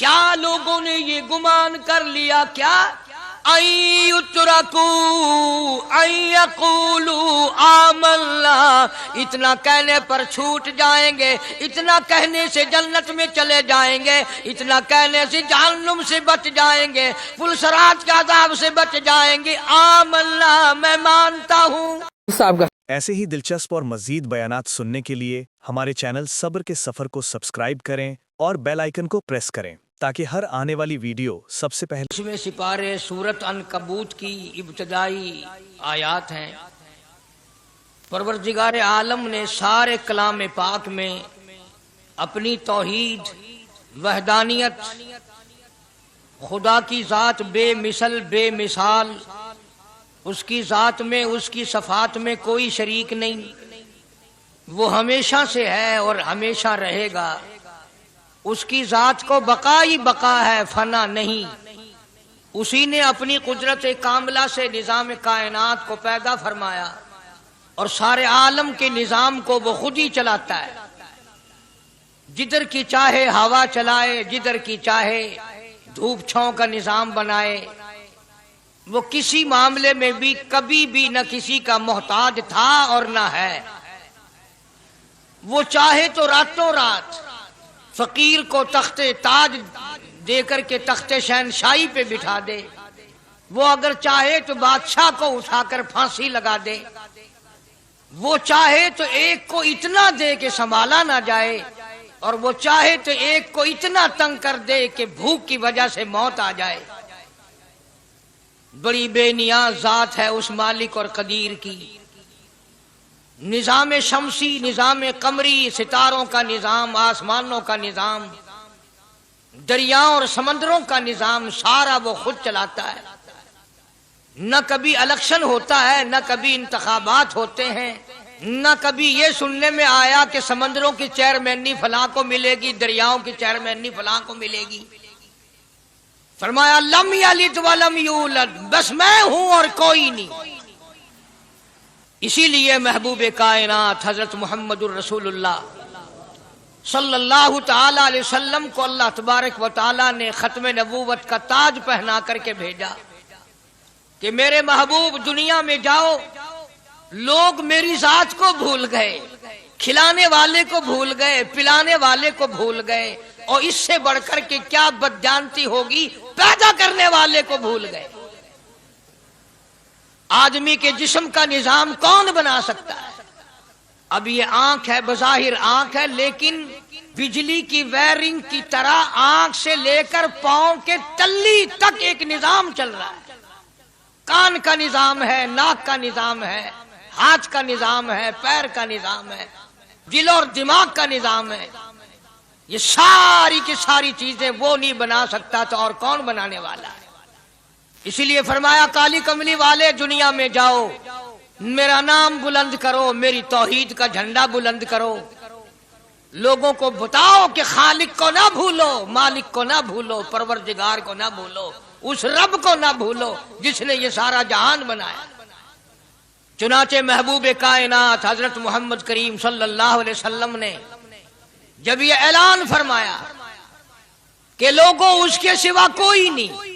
کیا لوگوں نے یہ گمان کر لیا کیا آمنا، اتنا کہنے پر چھوٹ جائیں گے، اتنا کہنے سے جنت میں چلے جائیں گے، اتنا کہنے سے جہنم سے بچ جائیں گے، پلسرات کے عذاب سے بچ جائیں گے، آمنا میں مانتا ہوں۔ ایسے ہی دلچسپ اور مزید بیانات سننے کے لیے ہمارے چینل صبر کے سفر کو سبسکرائب کریں اور بیل آئیکن کو پریس کریں تاکہ ہر آنے والی ویڈیو سب سے پہلے۔ اس میں سپارے سورت عنکبوت کی ابتدائی آیات ہیں۔ پروردگار عالم نے سارے کلام پاک میں اپنی توحید، وحدانیت، خدا کی ذات بے مثل بے مثال، اس کی ذات میں، اس کی صفات میں کوئی شریک نہیں، وہ ہمیشہ سے ہے اور ہمیشہ رہے گا، اس کی ذات کو بقا ہی بقا ہے، فنا نہیں۔ اسی نے اپنی قدرت کاملہ سے نظام کائنات کو پیدا فرمایا اور سارے عالم کے نظام کو وہ خود ہی چلاتا ہے، جدھر کی چاہے ہوا چلائے، جدھر کی چاہے دھوپ چھاؤں کا نظام بنائے، وہ کسی معاملے میں بھی کبھی بھی نہ کسی کا محتاج تھا اور نہ ہے۔ وہ چاہے تو راتوں رات فقیر کو تخت تاج دے کر کے تخت شہنشاہی پہ بٹھا دے، وہ اگر چاہے تو بادشاہ کو اٹھا کر پھانسی لگا دے، وہ چاہے تو ایک کو اتنا دے کہ سنبھالا نہ جائے، اور وہ چاہے تو ایک کو اتنا تنگ کر دے کہ بھوک کی وجہ سے موت آ جائے۔ بڑی بے نیاز ذات ہے اس مالک اور قدیر کی۔ نظام شمسی، نظام قمری، ستاروں کا نظام، آسمانوں کا نظام، دریاؤں اور سمندروں کا نظام، سارا وہ خود چلاتا ہے۔ نہ کبھی الیکشن ہوتا ہے، نہ کبھی انتخابات ہوتے ہیں، نہ کبھی یہ سننے میں آیا کہ سمندروں کی چیئرمینی فلاں کو ملے گی، دریاؤں کی چیئرمینی فلاں کو ملے گی۔ فرمایا لم یلد ولم یولد، بس میں ہوں اور کوئی نہیں۔ اسی لیے محبوب کائنات حضرت محمد الرسول اللہ صلی اللہ تعالی علیہ وسلم کو اللہ تبارک و تعالی نے ختم نبوت کا تاج پہنا کر کے بھیجا کہ میرے محبوب دنیا میں جاؤ، لوگ میری ذات کو بھول گئے، کھلانے والے کو بھول گئے، پلانے والے کو بھول گئے، اور اس سے بڑھ کر کے کیا بدجانتی ہوگی، پیدا کرنے والے کو بھول گئے۔ آدمی کے جسم کا نظام کون بنا سکتا ہے؟ اب یہ آنکھ ہے، بظاہر آنکھ ہے، لیکن بجلی کی وائرنگ کی طرح آنکھ سے لے کر پاؤں کے تلی تک ایک نظام چل رہا ہے۔ کان کا نظام ہے، ناک کا نظام ہے، ہاتھ کا نظام ہے، پیر کا نظام ہے، دل اور دماغ کا نظام ہے۔ یہ ساری کی ساری چیزیں وہ نہیں بنا سکتا تو اور کون بنانے والا ہے؟ اسی لیے فرمایا کالی کملی والے دنیا میں جاؤ، میرا نام بلند کرو، میری توحید کا جھنڈا بلند کرو، لوگوں کو بتاؤ کہ خالق کو نہ بھولو، مالک کو نہ بھولو، پروردگار کو نہ بھولو، اس رب کو نہ بھولو جس نے یہ سارا جہان بنایا۔ چنانچہ محبوب کائنات حضرت محمد کریم صلی اللہ علیہ وسلم نے جب یہ اعلان فرمایا کہ لوگوں اس کے سوا کوئی نہیں،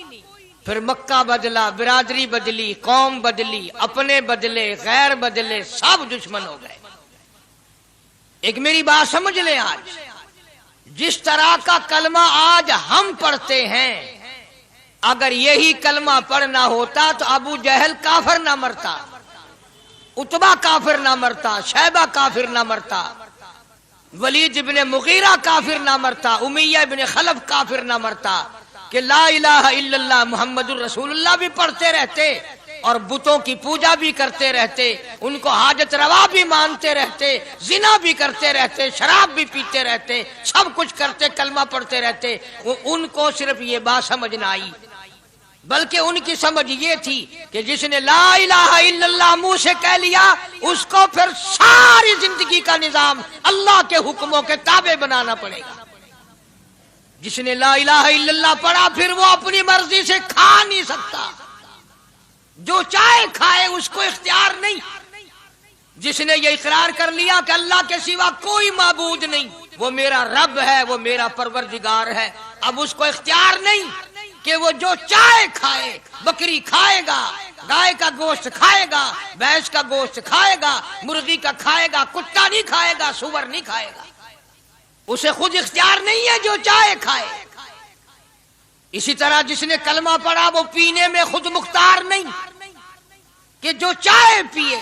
پھر مکہ بدلا، برادری بدلی، قوم بدلی، اپنے بدلے، غیر بدلے، سب دشمن ہو گئے۔ ایک میری بات سمجھ لیں، آج جس طرح کا کلمہ آج ہم پڑھتے ہیں، اگر یہی کلمہ پڑھنا ہوتا تو ابو جہل کافر نہ مرتا، عتبہ کافر نہ مرتا، شیبہ کافر نہ مرتا، ولید ابن مغیرہ کافر نہ مرتا، امیہ ابن خلف کافر نہ مرتا، کہ لا الہ الا اللہ محمد الرسول اللہ بھی پڑھتے رہتے اور بتوں کی پوجا بھی کرتے رہتے، ان کو حاجت روا بھی مانتے رہتے، زنا بھی کرتے رہتے، شراب بھی پیتے رہتے، سب کچھ کرتے، کلمہ پڑھتے رہتے۔ ان کو صرف یہ بات سمجھ نہ آئی، بلکہ ان کی سمجھ یہ تھی کہ جس نے لا الہ الا اللہ منہ سے کہہ لیا، اس کو پھر ساری زندگی کا نظام اللہ کے حکموں کے تابع بنانا پڑے گا۔ جس نے لا الہ الا اللہ پڑھا، پھر وہ اپنی مرضی سے کھا نہیں سکتا، جو چاہے کھائے، اس کو اختیار نہیں۔ جس نے یہ اقرار کر لیا کہ اللہ کے سوا کوئی معبود نہیں، وہ میرا رب ہے، وہ میرا پروردگار ہے، اب اس کو اختیار نہیں کہ وہ جو چاہے کھائے، بکری کھائے گا، گائے کا گوشت کھائے گا، بھینس کا گوشت کھائے گا، مرغی کا کھائے گا، کتا نہیں کھائے گا، سور نہیں کھائے گا، اسے خود اختیار نہیں ہے، جو چاہے کھائے۔ اسی طرح جس نے کلمہ پڑھا وہ پینے میں خود مختار نہیں کہ جو چاہے پیے،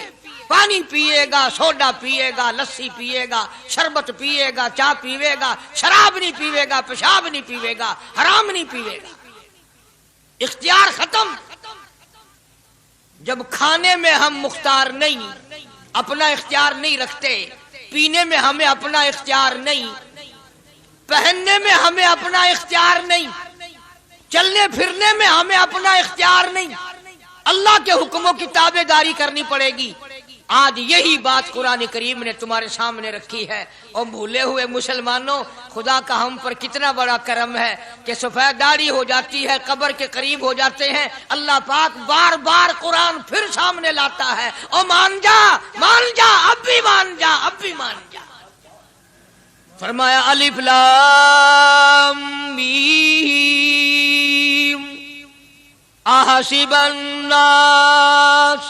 پانی پیے گا، سوڈا پیے گا، لسی پیے گا، شربت پیے گا، چائے پیے گا، شراب نہیں پیے گا، پیشاب نہیں پیے گا، حرام نہیں پیے گا، اختیار ختم۔ جب کھانے میں ہم مختار نہیں، اپنا اختیار نہیں رکھتے، پینے میں ہمیں اپنا اختیار نہیں، پہننے میں ہمیں اپنا اختیار نہیں، چلنے پھرنے میں ہمیں اپنا اختیار نہیں، اللہ کے حکموں کی تابع داری کرنی پڑے گی۔ آج یہی بات قرآن کریم نے تمہارے سامنے رکھی ہے۔ اور بھولے ہوئے مسلمانوں، خدا کا ہم پر کتنا بڑا کرم ہے کہ سفید داڑھی ہو جاتی ہے، قبر کے قریب ہو جاتے ہیں، اللہ پاک بار بار قرآن پھر سامنے لاتا ہے، اور مان جا، مان جا، اب بھی مان جا، اب بھی مان جا۔ فرمایا الف لام میم احسب الناس،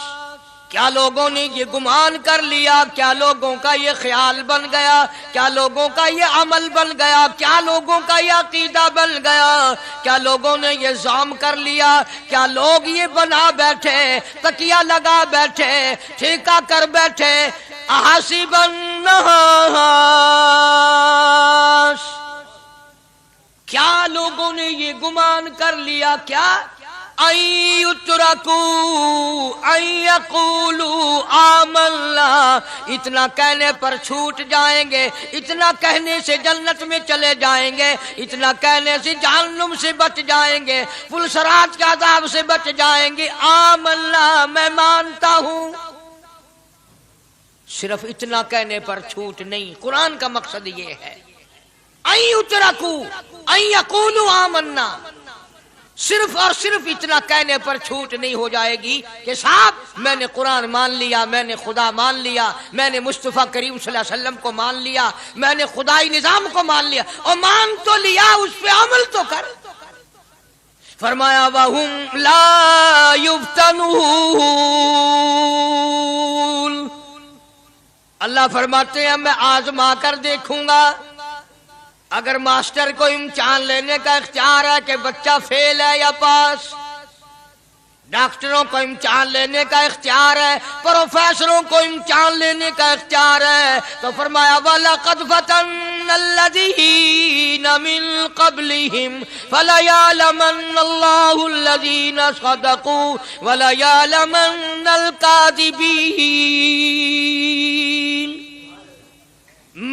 کیا لوگوں نے یہ گمان کر لیا، کیا لوگوں کا یہ خیال بن گیا، کیا لوگوں کا یہ عمل بن گیا، کیا لوگوں کا یہ عقیدہ بن گیا، کیالوگوں نے یہ زعم کر لیا، کیا لوگ یہ بنا بیٹھے، تکیہ لگا بیٹھے، ٹھیکہ کر بیٹھے، احسب الناس، کیا لوگوں نے یہ گمان کر لیا، کیا ان یترکوا ان یقولوا آمنا، اتنا کہنے پر چھوٹ جائیں گے، اتنا کہنے سے جنت میں چلے جائیں گے، اتنا کہنے سے جہنم سے بچ جائیں گے، پلسرات کے عذاب سے بچ جائیں گے، آمنا میں مانتا ہوں۔ صرف اتنا کہنے پر چھوٹ نہیں، قرآن کا مقصد یہ ہے ان یترکوا ان یقولوا آمنا، صرف اور صرف اتنا کہنے پر چھوٹ نہیں ہو جائے گی کہ صاحب میں نے قرآن مان لیا، میں نے خدا مان لیا، میں نے مصطفیٰ کریم صلی اللہ علیہ وسلم کو مان لیا، میں نے خدائی نظام کو مان لیا، اور مان تو لیا، اس پہ عمل تو کر۔ فرمایا وَهُمْ لَا يُفْتَنُونَ، اللہ فرماتے ہیں میں آزما کر دیکھوں گا۔ اگر ماسٹر کو امتحان لینے کا اختیار ہے کہ بچہ فیل ہے یا پاس، ڈاکٹروں کو امتحان لینے کا اختیار ہے، پروفیسروں کو امتحان لینے کا اختیار ہے، تو فرمایا وَلَقَدْ فَتَنَّا الَّذِينَ مِن قَبْلِهِمْ فَلَيَعْلَمَنَّ اللَّهُ الَّذِينَ صَدَقُوا وَلَيَعْلَمَنَّ الْكَاذِبِينَ۔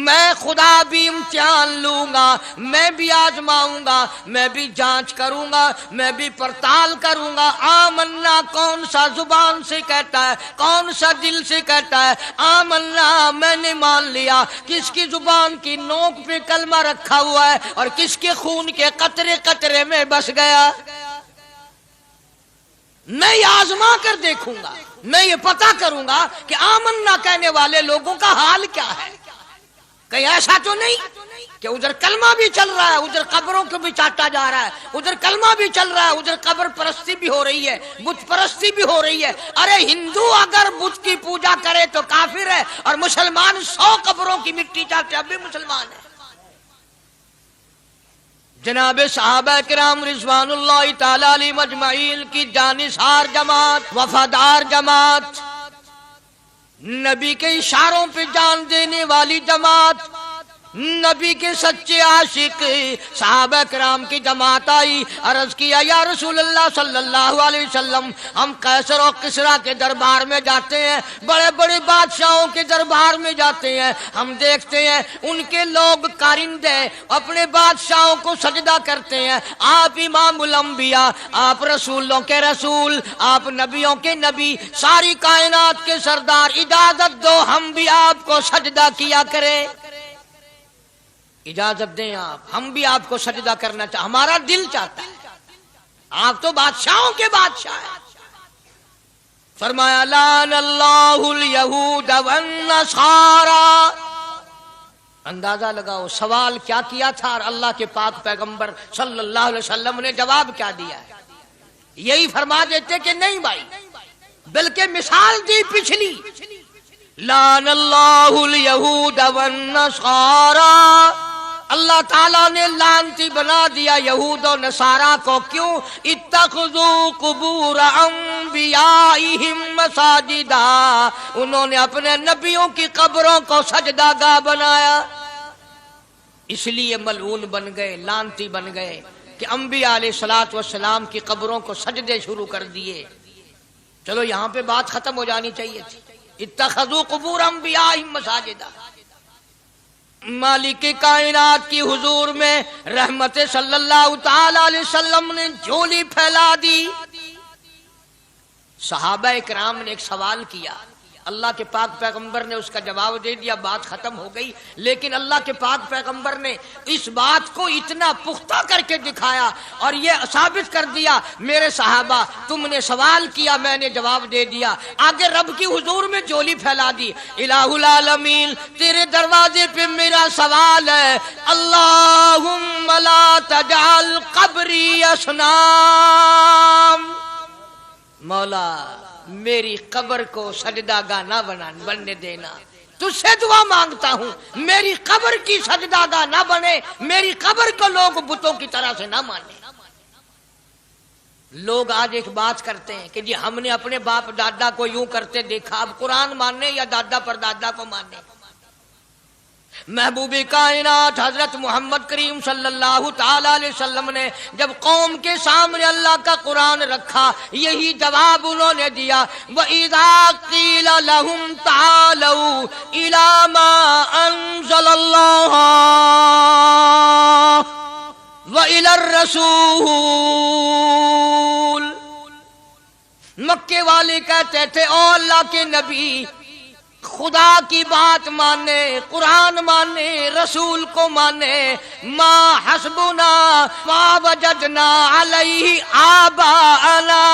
میں خدا بھی امتحان لوں گا، میں بھی آزماؤں گا، میں بھی جانچ کروں گا، میں بھی پڑتال کروں گا۔ آمنا کون سا زبان سے کہتا ہے، کون سا دل سے کہتا ہے آمنا میں نے مان لیا، کس کی زبان کی نوک پہ کلمہ رکھا ہوا ہے اور کس کے خون کے قطرے قطرے میں بس گیا۔ میں یہ آزما کر دیکھوں گا، میں یہ پتہ کروں گا کہ آمنا کہنے والے لوگوں کا حال کیا ہے۔ کہیں ایسا تو نہیں کہ ادھر کلمہ بھی چل رہا ہے، ادھر قبروں کو بھی چاٹا جا رہا ہے، ادھر کلمہ بھی چل رہا ہے، ادھر قبر پرستی بھی ہو رہی ہے، بت پرستی بھی ہو رہی ہے۔ ارے ہندو اگر بت کی پوجا کرے تو کافر ہے، اور مسلمان 100 قبروں کی مٹی چاٹے اب بھی مسلمان ہے۔ جناب صحابہ کرام رضوان اللہ تعالی علیہ مجمعین کی جانثار جماعت، وفادار جماعت، نبی کے اشاروں پہ جان دینے والی جماعت، نبی کے سچے عاشق صحابہ کرام کی جماعت آئی، عرض کیا یا رسول اللہ صلی اللہ علیہ وسلم، ہم قیصر و کسریٰ کے دربار میں جاتے ہیں، بڑے بڑے بادشاہوں کے دربار میں جاتے ہیں، ہم دیکھتے ہیں ان کے لوگ کارندے اپنے بادشاہوں کو سجدہ کرتے ہیں، آپ امام الانبیاء، آپ رسولوں کے رسول، آپ نبیوں کے نبی، ساری کائنات کے سردار، اجازت دو ہم بھی آپ کو سجدہ کیا کریں، اجازت دیں آپ، ہم بھی آپ کو سجدہ کرنا چاہتے، ہمارا دل چاہتا ہے، آپ تو بادشاہوں کے بادشاہ ہیں۔ فرمایا لعن اللہ الیہود والنصارى، اندازہ لگاؤ سوال کیا کیا تھا اور اللہ کے پاک پیغمبر صلی اللہ علیہ وسلم نے جواب کیا دیا ہے؟ یہی فرما دیتے کہ نہیں بھائی، بلکہ مثال دی پچھلی، لعن اللہ الیہود والنصارى، اللہ تعالیٰ نے لعنتی بنا دیا یہود و نصارہ کو، کیوں؟ اتخذوا قبور انبیائہم مساجدا، انہوں نے اپنے نبیوں کی قبروں کو سجدہ گاہ بنایا، اس لیے ملعون بن گئے، لعنتی بن گئے کہ انبیاء علیہ الصلوۃ والسلام کی قبروں کو سجدے شروع کر دیے۔ چلو یہاں پہ بات ختم ہو جانی چاہیے تھی، اتخذوا قبور انبیائہم مساجدا۔ مالک کائنات کی حضور میں رحمت صلی اللہ تعالی علیہ وسلم نے جھولی پھیلا دی۔ صحابہ اکرام نے ایک سوال کیا، اللہ کے پاک پیغمبر نے اس کا جواب دے دیا، بات ختم ہو گئی۔ لیکن اللہ کے پاک پیغمبر نے اس بات کو اتنا پختہ کر کے دکھایا اور یہ ثابت کر دیا، میرے صحابہ تم نے سوال کیا، میں نے جواب دے دیا۔ آگے رب کی حضور میں جھولی پھیلا دی، الہ العالمین تیرے دروازے پہ میرا سوال ہے، اللہم لا تجعل قبری اصنام، مولا میری قبر کو سجدہ گاہ نہ بننے دینا، تجھ سے دعا مانگتا ہوں میری قبر کی سجدہ گاہ نہ بنے، میری قبر کو لوگ بتوں کی طرح سے نہ مانے۔ لوگ آج ایک بات کرتے ہیں کہ جی ہم نے اپنے باپ دادا کو یوں کرتے دیکھا، اب قرآن ماننے یا دادا پر دادا کو ماننے؟ محبوب کائنات حضرت محمد کریم صلی اللہ تعالی علیہ وسلم نے جب قوم کے سامنے اللہ کا قرآن رکھا، یہی جواب انہوں نے دیا، وَإِذَا قِيلَ لَهُمْ تَعَالَوْا إِلَى مَا أَنزَلَ اللَّهُ وَإِلَى الرَّسُولِ، مکے والے کہتے تھے او اللہ کے نبی خدا کی بات مانے، قرآن مانے، رسول کو مانے، ما حسبنا ما وجدنا علیہ آباءنا،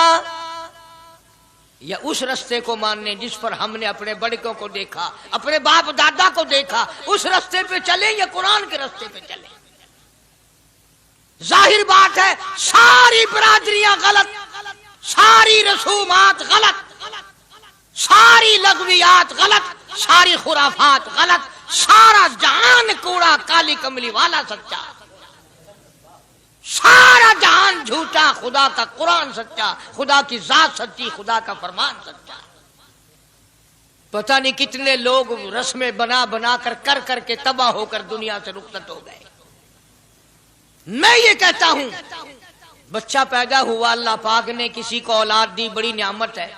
یا اس رستے کو ماننے جس پر ہم نے اپنے بڑکوں کو دیکھا، اپنے باپ دادا کو دیکھا، اس رستے پہ چلے یا قرآن کے رستے پہ چلے؟ ظاہر بات ہے ساری برادریاں غلط، ساری رسومات غلط، ساری لغویات غلط، ساری خرافات غلط، سارا جہان کوڑا، کالی کملی والا سچا، سارا جہان جھوٹا، خدا کا قرآن سچا، خدا کی ذات سچی، خدا کا فرمان سچا۔ پتہ نہیں کتنے لوگ رسمیں بنا بنا کر کے تباہ ہو کر دنیا سے رخصت ہو گئے۔ میں یہ کہتا ہوں بچہ پیدا ہوا، اللہ پاک نے کسی کو اولاد دی، بڑی نعمت ہے۔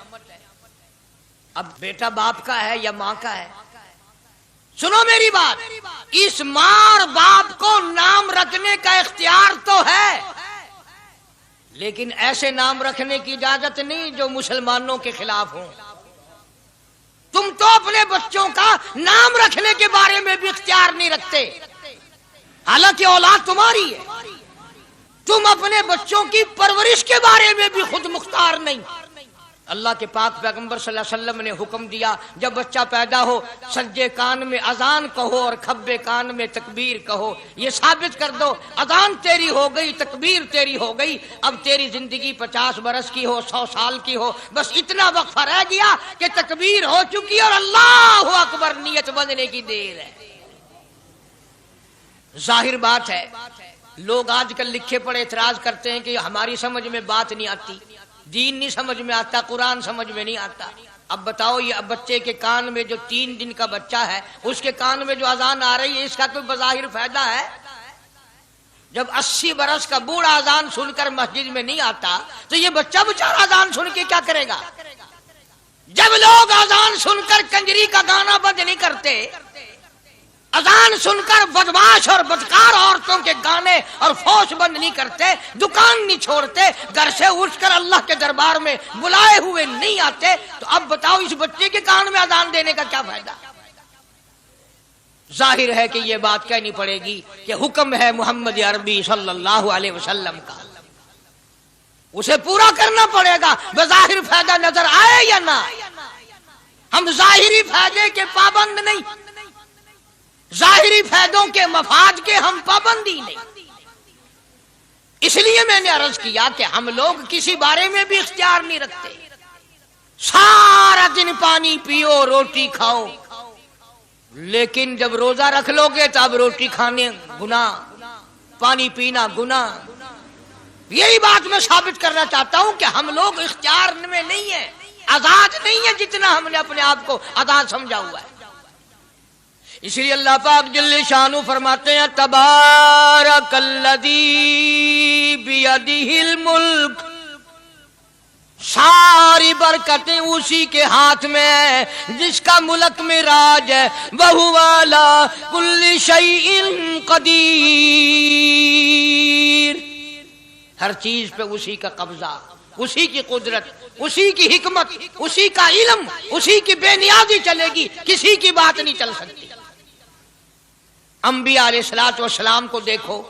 اب بیٹا باپ کا ہے یا ماں کا ہے؟ سنو میری بات، اس ماں اور باپ کو نام رکھنے کا اختیار تو ہے، لیکن ایسے نام رکھنے کی اجازت نہیں جو مسلمانوں کے خلاف ہوں۔ تم تو اپنے بچوں کا نام رکھنے کے بارے میں بھی اختیار نہیں رکھتے، حالانکہ اولاد تمہاری ہے۔ تم اپنے بچوں کی پرورش کے بارے میں بھی خود مختار نہیں۔ اللہ کے پاک پیغمبر صلی اللہ علیہ وسلم نے حکم دیا، جب بچہ پیدا ہو سجے کان میں اذان کہو اور کھبے کان میں تکبیر کہو، یہ ثابت کر دو اذان تیری ہو گئی، تکبیر تیری ہو گئی، اب تیری زندگی 50 برس کی ہو، 100 سال کی ہو، بس اتنا وقفہ رہ گیا کہ تکبیر ہو چکی اور اللہ اکبر نیت بندنے کی دیر ہے۔ ظاہر بات ہے لوگ آج کل لکھے پڑے اعتراض کرتے ہیں کہ ہماری سمجھ میں بات نہیں آتی، دین نہیں سمجھ میں آتا، قرآن سمجھ میں نہیں آتا۔ اب بتاؤ یہ بچے کے کان میں جو 3 دن کا بچہ ہے، اس کے کان میں جو اذان آ رہی ہے، اس کا کوئی بظاہر فائدہ ہے؟ جب 80 برس کا بوڑھا اذان سن کر مسجد میں نہیں آتا تو یہ بچہ بیچارہ اذان سن کے کیا کرے گا؟ جب لوگ اذان سن کر کنجری کا گانا بند نہیں کرتے، اذان سن کر بدماش اور بدکار عورتوں کے گانے اور فوش بند نہیں کرتے، دکان نہیں چھوڑتے، گھر سے اٹھ کر اللہ کے دربار میں بلائے ہوئے نہیں آتے، تو اب بتاؤ اس بچے کے کان میں اذان دینے کا کیا فائدہ؟ ظاہر ہے کہ یہ بات کہنی پڑے گی کہ حکم ہے محمد عربی صلی اللہ علیہ وسلم کا، اسے پورا کرنا پڑے گا، بظاہر فائدہ نظر آئے یا نہ آئے۔ ہم ظاہری فائدے کے پابند نہیں، ظاہری فائدوں کے مفاد کے ہم پابندی نہیں. اس لیے میں نے عرض کیا کہ ہم لوگ کسی بارے میں بھی اختیار نہیں رکھتے. سارا دن پانی پیو روٹی کھاؤ، لیکن جب روزہ رکھ لو گے تو اب روٹی کھانے گناہ، پانی پینا گناہ. یہی بات میں ثابت کرنا چاہتا ہوں کہ ہم لوگ اختیار میں نہیں ہیں، آزاد نہیں ہیں جتنا ہم نے اپنے آپ کو آزاد سمجھا ہوا ہے. اس لیے اللہ پاک جل شانہ فرماتے ہیں تبارک الذی بیدہ الملک، ساری برکتیں اسی کے ہاتھ میں ہیں جس کا ملک میں راج ہے. وَهُوَ عَلَىٰ كُلِّ شَيْءٍ قدیر، ہر چیز پہ اسی کا قبضہ، اسی کی قدرت، اسی کی حکمت، اسی کا علم، اسی کی بے نیازی چلے گی، کسی کی بات نہیں چل سکتی. انبیاء علیہ الصلوۃ والسلام کو دیکھو،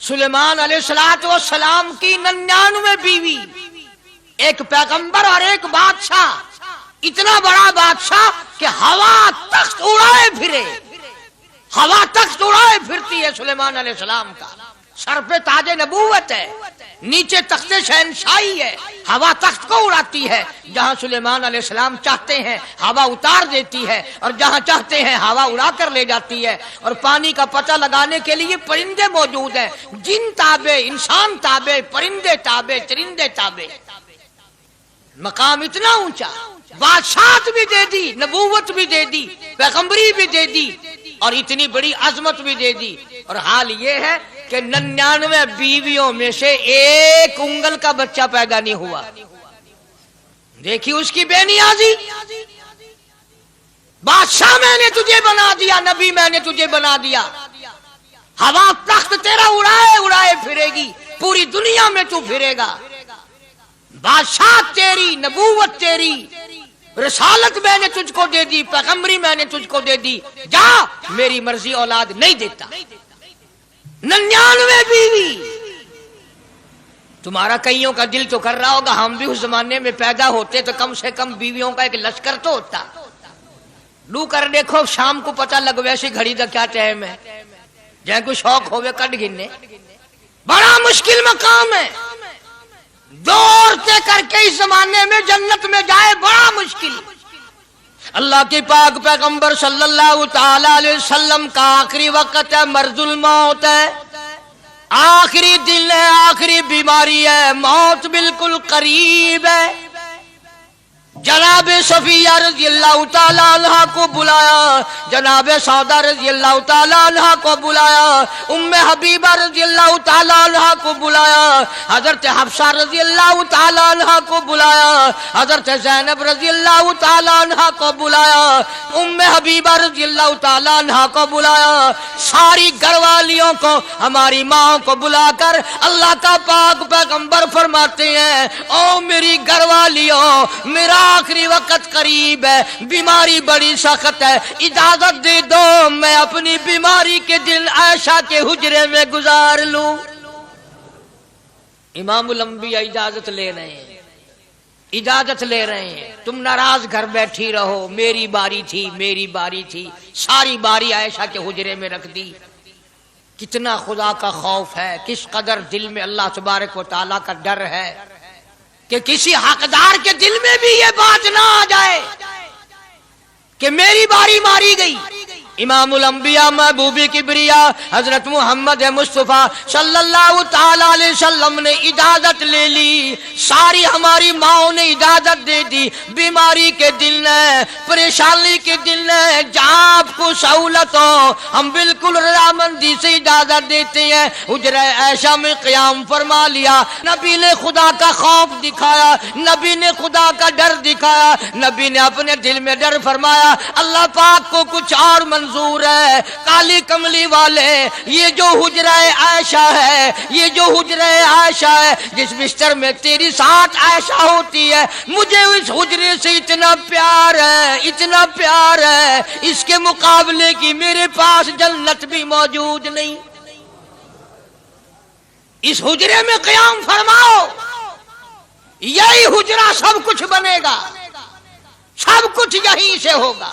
سلیمان علیہ الصلوۃ والسلام کی 99 بیوی، ایک پیغمبر اور ایک بادشاہ، اتنا بڑا بادشاہ کہ ہوا تخت اڑائے پھرے، ہوا تخت اڑائے پھرتی ہے سلیمان علیہ السلام کا. سر پہ تاج نبوت ہے، نیچے تخت شہنشاہی ہے، ہوا تخت کو اڑاتی ہے. جہاں سلیمان علیہ السلام چاہتے ہیں ہوا اتار دیتی ہے، اور جہاں چاہتے ہیں ہوا اڑا کر لے جاتی ہے. اور پانی کا پتہ لگانے کے لیے پرندے موجود ہیں، جن تابع، انسان تابع، پرندے تابع، چرندے تابع. مقام اتنا اونچا، بادشاہت بھی دے دی، نبوت بھی دے دی، پیغمبری بھی دے دی، اور اتنی بڑی عظمت بھی دے دی. اور حال یہ ہے کہ 99 بیویوں میں سے ایک انگل کا بچہ پیدا نہیں ہوا. دیکھی اس کی بے نیازی. بادشاہ میں نے تجھے بنا دیا، نبی میں نے تجھے بنا دیا، ہوا تخت تیرا اڑائے اڑائے پھرے گی، پوری دنیا میں تو پھرے گا. بادشاہ تیری، نبوت تیری، رسالت میں نے تجھ کو دے دی، پیغمبری میں نے تجھ کو دے دی، جا میری مرضی اولاد نہیں دیتا. 99 بیوی. تمہارا کئیوں کا دل تو کر رہا ہوگا ہم بھی اس زمانے میں پیدا ہوتے تو کم سے کم بیویوں کا ایک لشکر تو ہوتا. لو کر دیکھو شام کو پتہ لگ ویسی گھڑی دا کیا ٹائم ہے، جہاں کوئی شوق ہوئے کٹ گننے. بڑا مشکل مقام ہے، دوڑتے کر کے اس زمانے میں جنت میں جائے بڑا مشکل. اللہ کے پاک پیغمبر صلی اللہ تعالی علیہ وسلم کا آخری وقت ہے، مرض الموت ہے، آخری دن ہے، آخری بیماری ہے، موت بالکل قریب ہے. جناب صفیہ رضی اللہ تعالی عنہ کو بلایا، جناب سودا رضی اللہ تعالی عنہ کو بلایا، ام حبیبہ رضی اللہ تعالی عنہ کو بلایا، حضرت حفصہ رضی اللہ تعالی عنہ کو بلایا، حضرت زینب رضی اللہ تعالی عنہ کو بلایا، ام حبیبہ رضی اللہ تعالی عنہ کو بلایا. ساری گھر والیوں کو، ہماری ماں کو بلا کر اللہ کا پاک پیغمبر فرماتے ہیں او میری گھر والیوں، میرا آخری وقت قریب ہے، بیماری بڑی سخت ہے، اجازت دے دو میں اپنی بیماری کے دن عائشہ کے حجرے میں گزار لوں. امام الانبیاء اجازت لے رہے ہیں، اجازت لے رہے ہیں. تم ناراض گھر بیٹھی رہو، میری باری تھی، میری باری تھی. ساری باری عائشہ کے حجرے میں رکھ دی. کتنا خدا کا خوف ہے، کس قدر دل میں اللہ تبارک و تعالیٰ کا ڈر ہے کہ کسی حقدار کے دل میں بھی یہ بات نہ آ جائے کہ میری باری ماری گئی. امام الانبیاء محبوب کبریا حضرت محمد مصطفیٰ صلی اللہ تعالی علیہ وسلم نے اجازت لے لی. ساری ہماری ماؤں نے اجازت دے دی. بیماری کے دن ہے، پریشانی کے دن ہے، جہاں آپ کو سہولت ہو ہم بالکل رضامندی سے اجازت دیتے ہیں. حجرہ عائشہ میں قیام فرما لیا. نبی نے خدا کا خوف دکھایا، نبی نے خدا کا ڈر دکھایا، نبی نے اپنے دل میں ڈر فرمایا اللہ پاک کو کچھ اور منظور ہے. کالی کملی والے، یہ جو حجرہ عائشہ ہے، یہ جو حجرہ عائشہ ہے جس بستر میں تیری ساتھ عائشہ ہوتی ہے، مجھے اس حجرے سے اتنا پیار ہے، اتنا پیار ہے، اس کے مقابلے کی میرے پاس جنت بھی موجود نہیں. اس حجرے میں قیام فرماؤ، یہی حجرہ سب کچھ بنے گا، سب کچھ یہیں سے ہوگا.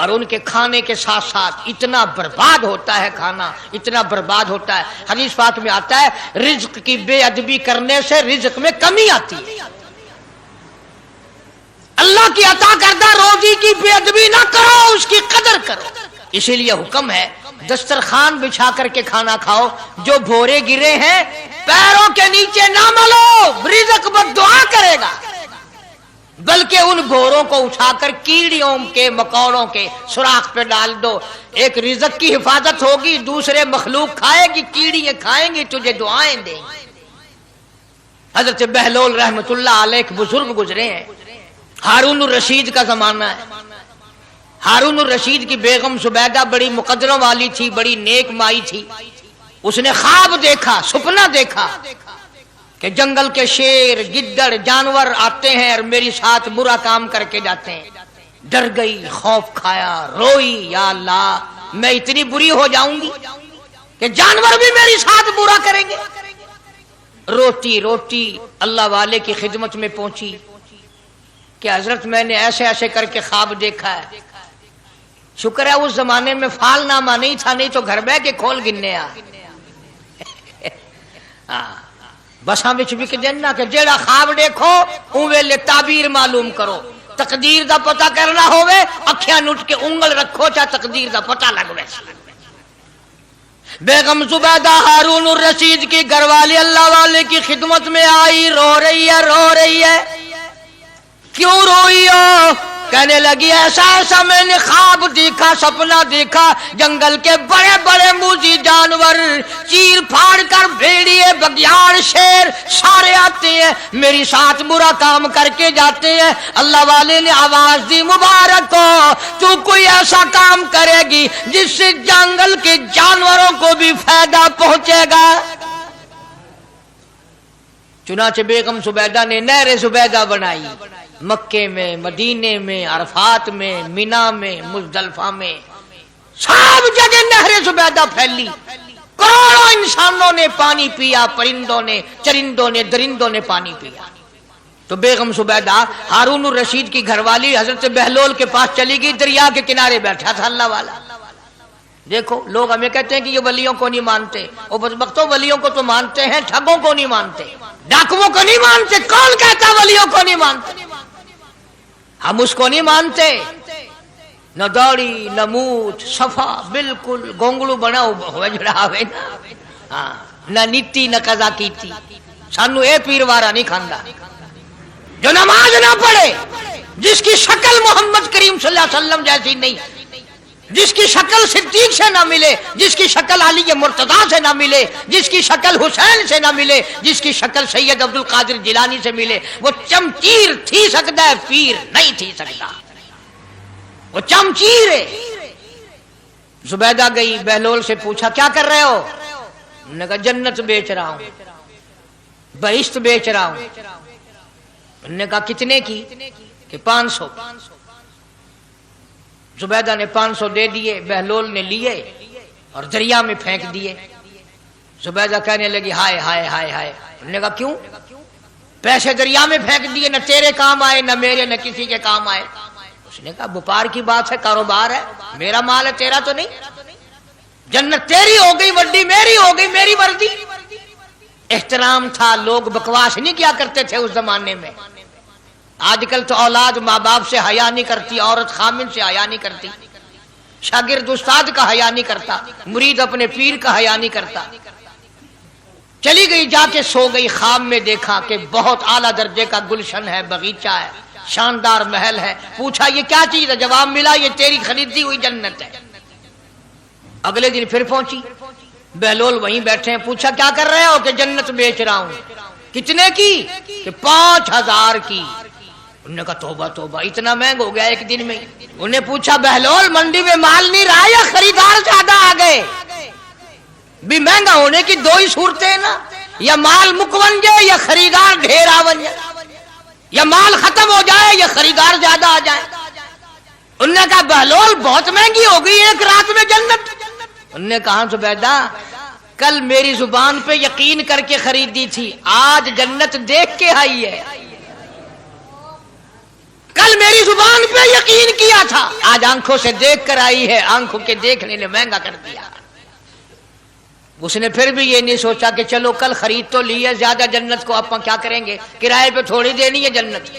اور ان کے کھانے کے ساتھ ساتھ اتنا برباد ہوتا ہے کھانا، اتنا برباد ہوتا ہے۔ حدیث پاک میں آتا ہے رزق کی بے ادبی کرنے سے رزق میں کمی آتی ہے۔ اللہ کی عطا کردہ روزی کی بے ادبی نہ کرو، اس کی قدر کرو۔ اسی لیے حکم ہے دسترخوان بچھا کر کے کھانا کھاؤ، جو بھورے گرے ہیں پیروں کے نیچے نہ ملو، رزق بد دعا کرے گا، بلکہ ان بھوروں کو اٹھا کر کیڑیوں کے مکوڑوں کے سوراخ پہ ڈال دو۔ ایک رزق کی حفاظت ہوگی، دوسرے مخلوق کھائے گی، کیڑیاں کھائیں گی، تجھے دعائیں دیں گی۔ حضرت بہلول رحمت اللہ علیہ ایک بزرگ گزرے ہیں، ہارون الرشید کا زمانہ ہے۔ ہارون الرشید کی بیگم زبیدہ بڑی مقدروں والی تھی، بڑی نیک مائی تھی۔ اس نے خواب دیکھا، سپنا دیکھا کہ جنگل کے شیر گدڑ جانور آتے ہیں اور میری ساتھ برا کام کر کے جاتے ہیں۔ ڈر گئی، خوف کھایا، روئی، یا اللہ میں اتنی بری ہو جاؤں گی کہ جانور بھی میری ساتھ برا کریں گے۔ روتی روتی اللہ والے کی خدمت میں پہنچی کہ حضرت میں نے ایسے ایسے کر کے خواب دیکھا ہے۔ شکر ہے اس زمانے میں فال نامہ نہیں تھا، نہیں تو گھر بہ کے کھول گننے آ بساں وچ وک دینا کہ جیڑا خواب دیکھو اون ویلے تعبیر معلوم کرو۔ تقدیر دا پتہ کرنا ہوئے اکھیاں نٹ کے انگل رکھو چا تقدیر دا پتہ لگ ویسے۔ بیگم زبیدہ ہارون الرشید کی گھر والی اللہ والے کی خدمت میں آئی، رو رہی ہے۔ کیوں روئی ہو؟ کہنے لگی ایسا ایسا میں نے خواب دیکھا، سپنا دیکھا، جنگل کے بڑے بڑے موذی جانور چیر پھاڑ کر بھیڑیے بگیاڑ شیر سارے آتے ہیں، میری ساتھ برا کام کر کے جاتے ہیں۔ اللہ والے نے آواز دی مبارک ہو تو کوئی ایسا کام کرے گی جس سے جنگل کے جانوروں کو بھی فائدہ پہنچے گا۔ چنانچہ بیگم زبیدہ نے نہر زبیدہ بنائی، مکے میں، مدینے میں، عرفات میں، مینا میں، مزدلفہ میں، سب جگہ نہر زبیدہ پھیلی۔ کروڑوں انسانوں نے پانی پیا، پرندوں نے، چرندوں نے، درندوں نے پانی پیا۔ تو بیگم زبیدہ ہارون الرشید کی گھر والی حضرت بہلول کے پاس چلی گئی، دریا کے کنارے بیٹھا تھا اللہ والا۔ دیکھو لوگ ہمیں کہتے ہیں کہ یہ ولیوں کو نہیں مانتے، وہ بدبختوں ولیوں کو تو مانتے ہیں، ٹھگوں کو نہیں مانتے، ڈاکوؤں کو نہیں مانتے۔ کون کہتا ولیوں کو نہیں مانتے؟ ہم اس کو نہیں مانتے، نہ داڑھی نہ مونچھ، صفا بالکل گونگلو بنا ہوا جڑا ہوئے نا، نہ نیتی نہ قضا کیتی، سانو اے پیروارا نہیں کھاندا۔ جو نماز نہ پڑھے، جس کی شکل محمد کریم صلی اللہ علیہ وسلم جیسی نہیں، جس کی شکل صدیق سے نہ ملے، جس کی شکل علی مرتضیٰ سے نہ ملے، جس کی شکل حسین سے نہ ملے، جس کی شکل سید عبد القادر جیلانی سے ملے، وہ چمچیر تھی سکتا ہے، پیر نہیں تھی سکتا، وہ چمچیر ہے۔ زبیدہ گئی، بہلول سے پوچھا کیا کر رہے ہو؟ انہوں نے کہا جنت بیچ رہا ہوں، بہشت بیچ رہا ہوں۔ انہوں نے کہا کتنے کی؟ کہ 500۔ زبیدہ نے 500 دے دیے، بہلول نے لیے اور دریا میں پھینک دیے۔ زبیدہ کہنے لگی ہائے ہائے ہائے ہائے۔ انہوں نے کہا کیوں؟ پیسے دریا میں پھینک دیے، نہ تیرے کام آئے نہ میرے نہ کسی کے کام آئے۔ اس نے کہا وپار کی بات ہے، کاروبار ہے، میرا مال ہے تیرا تو نہیں، جنت تیری ہو گئی، وڈی میری ہو گئی، میری وردی۔ احترام تھا، لوگ بکواس نہیں کیا کرتے تھے اس زمانے میں۔ آج کل تو اولاد ماں باپ سے حیا نہیں کرتی، عورت خامن سے حیا نہیں کرتی، شاگرد استاد کا حیا نہیں کرتا، مرید اپنے پیر کا حیا نہیں کرتا۔ چلی گئی، جا کے سو گئی، خواب میں دیکھا کہ بہت اعلیٰ درجے کا گلشن ہے، باغیچہ ہے، شاندار محل ہے۔ پوچھا یہ کیا چیز ہے؟ جواب ملا یہ تیری خریدی ہوئی جنت ہے۔ اگلے دن پھر پہنچی، بہلول وہیں بیٹھے ہیں، پوچھا کیا کر رہے ہو؟ کہ جنت بیچ رہا ہوں۔ کتنے کی؟ کہ 5000 کی۔ انہوں نے کہا توبہ توبہ، اتنا مہنگا ہو گیا ایک دن میں۔ انہوں نے پوچھا بہلول منڈی میں مال نہیں رہا یا خریدار زیادہ آ گئے؟ بھی مہنگا ہونے کی دو ہی صورتیں ہیں نا، یا مال مک بن جائے یا خریدار ڈھیر آ بن جائے، یا مال ختم ہو جائے یا خریدار زیادہ آ جائے۔ انہوں نے کہا بہلول بہت مہنگی ہو گئی ایک رات میں جنت۔ انہوں نے کہا زبیدہ کل میری زبان پہ یقین کر کے خریدی تھی، آج جنت دیکھ کے آئی ہے۔ کل میری والی زبان پہ یقین کیا تھا، آج آنکھوں سے دیکھ کر آئی ہے، آنکھوں کے دیکھنے نے مہنگا کر دیا۔ اس نے پھر بھی یہ نہیں سوچا کہ چلو کل خرید تو لی ہے، زیادہ جنت کو اپنا کیا کریں گے، کرائے پہ تھوڑی دینی ہے جنت،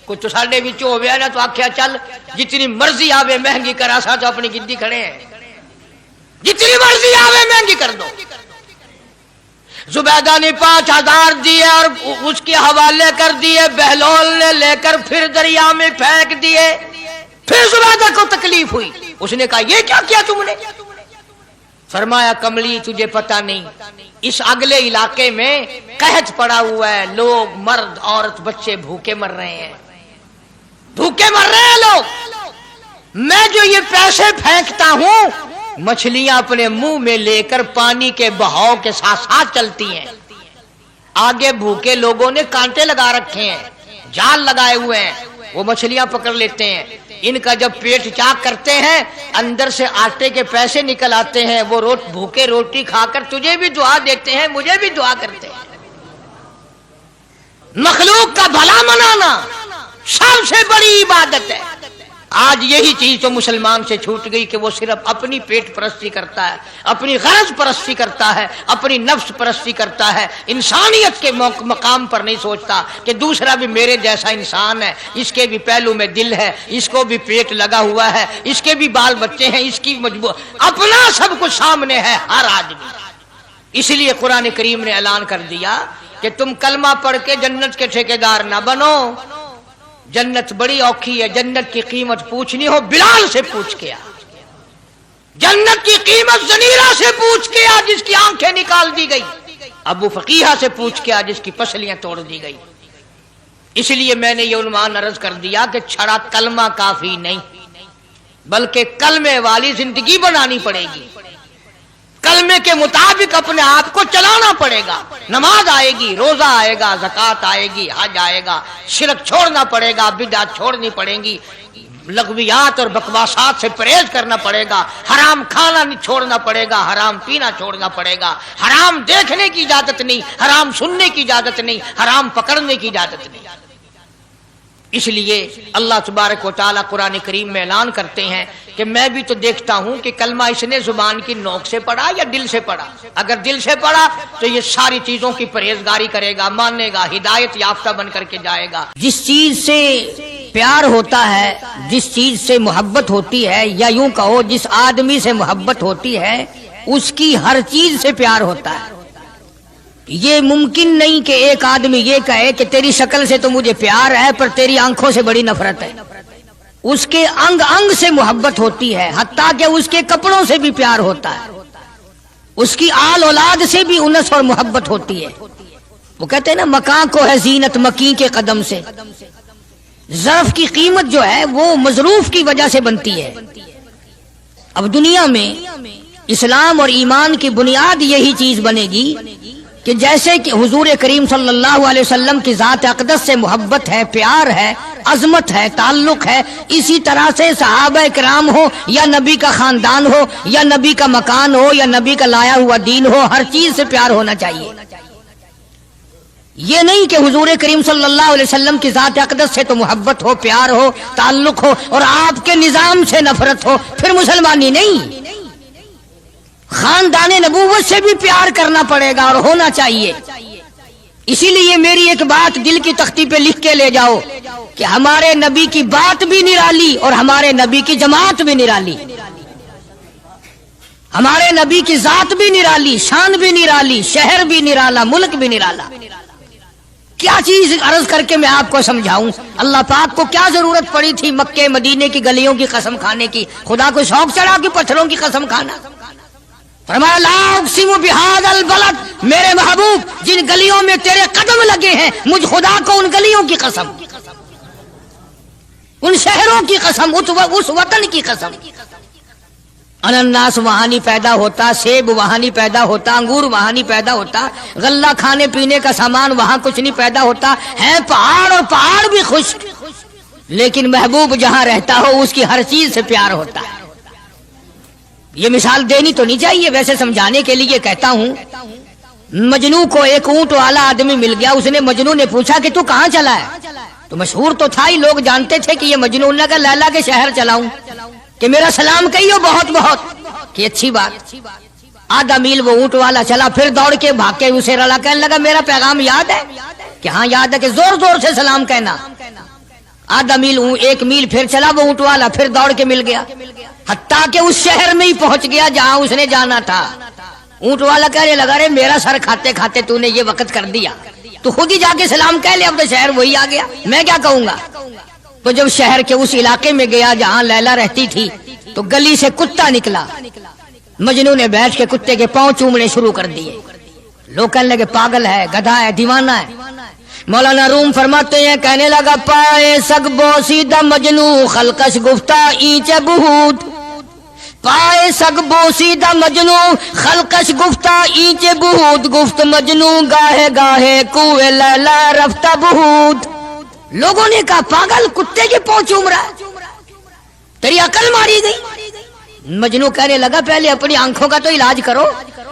کچھ تو ساڑھے بھی ہو گیا نا، تو آخیا چل جتنی مرضی آوے مہنگی کرا سا، تو اپنی گدی کھڑے ہیں، جتنی مرضی آوے مہنگی کر دو۔ زبیدہ نے 5000 دیے اور اس کے حوالے کر دیے، بہلول نے لے کر پھر دریا میں پھینک دیے۔ پھر زبیدہ کو تکلیف ہوئی، اس نے کہا یہ کیا کیا تم نے؟ فرمایا کملی تجھے پتہ نہیں، اس اگلے علاقے میں قحط پڑا ہوا ہے، لوگ مرد عورت بچے بھوکے مر رہے ہیں، بھوکے مر رہے ہیں لوگ، میں جو یہ پیسے پھینکتا ہوں مچھلیاں اپنے منہ میں لے کر پانی کے بہاؤ کے ساتھ ساتھ چلتی ہیں، آگے بھوکے لوگوں نے کانٹے لگا رکھے ہیں، جال لگائے ہوئے ہیں، وہ مچھلیاں پکڑ لیتے ہیں، ان کا جب پیٹ چاک کرتے ہیں اندر سے آٹے کے پیسے نکل آتے ہیں، وہ بھوکے روٹی کھا کر تجھے بھی دعا دیتے ہیں، مجھے بھی دعا کرتے ہیں۔ مخلوق کا بھلا منانا سب سے بڑی عبادت ہے۔ آج یہی چیز تو مسلمان سے چھوٹ گئی کہ وہ صرف اپنی پیٹ پرستی کرتا ہے، اپنی غرض پرستی کرتا ہے، اپنی نفس پرستی کرتا ہے، انسانیت کے مقام پر نہیں سوچتا کہ دوسرا بھی میرے جیسا انسان ہے، اس کے بھی پہلو میں دل ہے، اس کو بھی پیٹ لگا ہوا ہے، اس کے بھی بال بچے ہیں، اس کی مجبور اپنا سب کچھ سامنے ہے ہر آدمی۔ اس لیے قرآن کریم نے اعلان کر دیا کہ تم کلمہ پڑھ کے جنت کے ٹھیکیدار نہ بنو، جنت بڑی اوکھی ہے، جنت کی قیمت پوچھنی ہو بلال سے پوچھ کے آ، جنت کی قیمت زنیرہ سے پوچھ کے آ جس کی آنکھیں نکال دی گئی، ابو فقیہ سے پوچھ کے آ جس کی پسلیاں توڑ دی گئی۔ اس لیے میں نے یہ عنوان عرض کر دیا کہ چھڑا کلمہ کافی نہیں، بلکہ کلمے والی زندگی بنانی پڑے گی، کلمے کے مطابق اپنے آپ کو چلانا پڑے گا، نماز آئے گی، روزہ آئے گا، زکوٰۃ آئے گی، حج آئے گا، شرک چھوڑنا پڑے گا، بدعت چھوڑنی پڑیں گی، لغویات اور بکواسات سے پرہیز کرنا پڑے گا، حرام کھانا چھوڑنا پڑے گا، حرام پینا چھوڑنا پڑے گا، حرام دیکھنے کی اجازت نہیں، حرام سننے کی اجازت نہیں، حرام پکڑنے کی اجازت نہیں۔ اس لیے اللہ تبارک و تعالیٰ قرآن کریم میں اعلان کرتے ہیں کہ میں بھی تو دیکھتا ہوں کہ کلمہ اس نے زبان کی نوک سے پڑھا یا دل سے پڑھا، اگر دل سے پڑھا تو یہ ساری چیزوں کی پرہیزگاری کرے گا، مانے گا، ہدایت یافتہ بن کر کے جائے گا۔ جس چیز سے پیار ہوتا ہے، جس چیز سے محبت ہوتی ہے، یا یوں کہو جس آدمی سے محبت ہوتی ہے اس کی ہر چیز سے پیار ہوتا ہے۔ یہ ممکن نہیں کہ ایک آدمی یہ کہے کہ تیری شکل سے تو مجھے پیار ہے پر تیری آنکھوں سے بڑی نفرت ہے، اس کے انگ انگ سے محبت ہوتی ہے، حتیٰ کہ اس کے کپڑوں سے بھی پیار ہوتا ہے، اس کی آل اولاد سے بھی انس اور محبت ہوتی ہے۔ وہ کہتے ہیں نا مکاں کو ہے زینت مکیں کے قدم سے، ظرف کی قیمت جو ہے وہ مظروف کی وجہ سے بنتی ہے۔ اب دنیا میں اسلام اور ایمان کی بنیاد یہی چیز بنے گی کہ جیسے کہ حضور کریم صلی اللہ علیہ وسلم کی ذات اقدس سے محبت ہے، پیار ہے، عظمت ہے، تعلق ہے، اسی طرح سے صحابہ کرام ہو یا نبی کا خاندان ہو یا نبی کا مکان ہو یا نبی کا لایا ہوا دین ہو، ہر چیز سے پیار ہونا چاہیے۔ یہ نہیں کہ حضور کریم صلی اللہ علیہ وسلم کی ذات اقدس سے تو محبت ہو، پیار ہو، تعلق ہو اور آپ کے نظام سے نفرت ہو، پھر مسلمانی نہیں۔ خاندان نبوت سے بھی پیار کرنا پڑے گا اور ہونا چاہیے۔ اسی لیے میری ایک بات دل کی تختی پہ لکھ کے لے جاؤ کہ ہمارے نبی کی بات بھی نرالی اور ہمارے نبی کی جماعت بھی نرالی، ہمارے نبی کی ذات بھی نرالی، شان بھی نرالی، شہر بھی نرالا، ملک بھی نرالا۔ کیا چیز عرض کر کے میں آپ کو سمجھاؤں؟ اللہ پاک کو کیا ضرورت پڑی تھی مکے مدینے کی گلیوں کی قسم کھانے کی؟ خدا کو شوق چڑھا کہ پتھروں کی قسم کھانا؟ فرمایا لا اقسم بہذا البلد، میرے محبوب جن گلیوں میں تیرے قدم لگے ہیں مجھ خدا کو ان گلیوں کی قسم، ان شہروں کی قسم، اس وطن کی قسم۔ انناس وہاں نہیں پیدا ہوتا، سیب وہاں نہیں پیدا ہوتا، انگور وہاں نہیں پیدا ہوتا، غلہ کھانے پینے کا سامان وہاں کچھ نہیں پیدا ہوتا، ہے پہاڑ اور پہاڑ بھی خشک، لیکن محبوب جہاں رہتا ہو اس کی ہر چیز سے پیار ہوتا ہے۔ یہ مثال دینی تو نہیں چاہیے، ویسے سمجھانے کے لیے کہتا ہوں۔ مجنو کو ایک اونٹ والا آدمی مل گیا، اس نے مجنو نے پوچھا کہ تو کہاں چلا ہے؟ تو مشہور تو تھا ہی، لوگ جانتے تھے کہ یہ مجنون نے کہا لیلا کے شہر چلاؤں کہ میرا سلام کہیو بہت بہت، کہ اچھی بات۔ آدھا میل وہ اونٹ والا چلا، پھر دوڑ کے بھاگ کے اسے رلا، کہنے لگا میرا پیغام یاد ہے؟ کہ ہاں یاد ہے، کہ زور زور سے سلام کہنا۔ آدھا میل 1 میل پھر چلا وہ اونٹ والا، پھر دوڑ کے مل گیا، حتیٰ کہ اس شہر میں ہی پہنچ گیا جہاں اس نے جانا تھا۔ اونٹ والا کہنے لگا رے میرا سر کھاتے کھاتے تو نے یہ وقت کر دیا، تو خود ہی جا کے سلام کہہ لے، اب تو شہر وہی آ گیا، میں کیا کہوں گا۔ تو جب شہر کے اس علاقے میں گیا جہاں لیلا رہتی تھی، تو گلی سے کتا نکلا، مجنوں نے بیٹھ کے کتے کے پاؤں چومنے شروع کر دیے۔ لوگ کہنے لگے پاگل ہے، گدھا ہے، دیوانہ ہے۔ مولانا روم فرماتے ہیں، کہنے لگا پائے سگ بوسیدہ مجنو خلقش گفتہ اینچ بہود، پائے سگ بوسیدہ مجنو خلقش گفتہ اینچ بہود، گفت مجنو گاہے گاہے کوئے لیلا رفتہ بہود۔ لوگوں نے کہا پاگل، کتے کے پاؤں چوم رہا ہے، تیری عقل ماری گئی۔ مجنو کہنے لگا پہلے اپنی آنکھوں کا تو علاج کرو،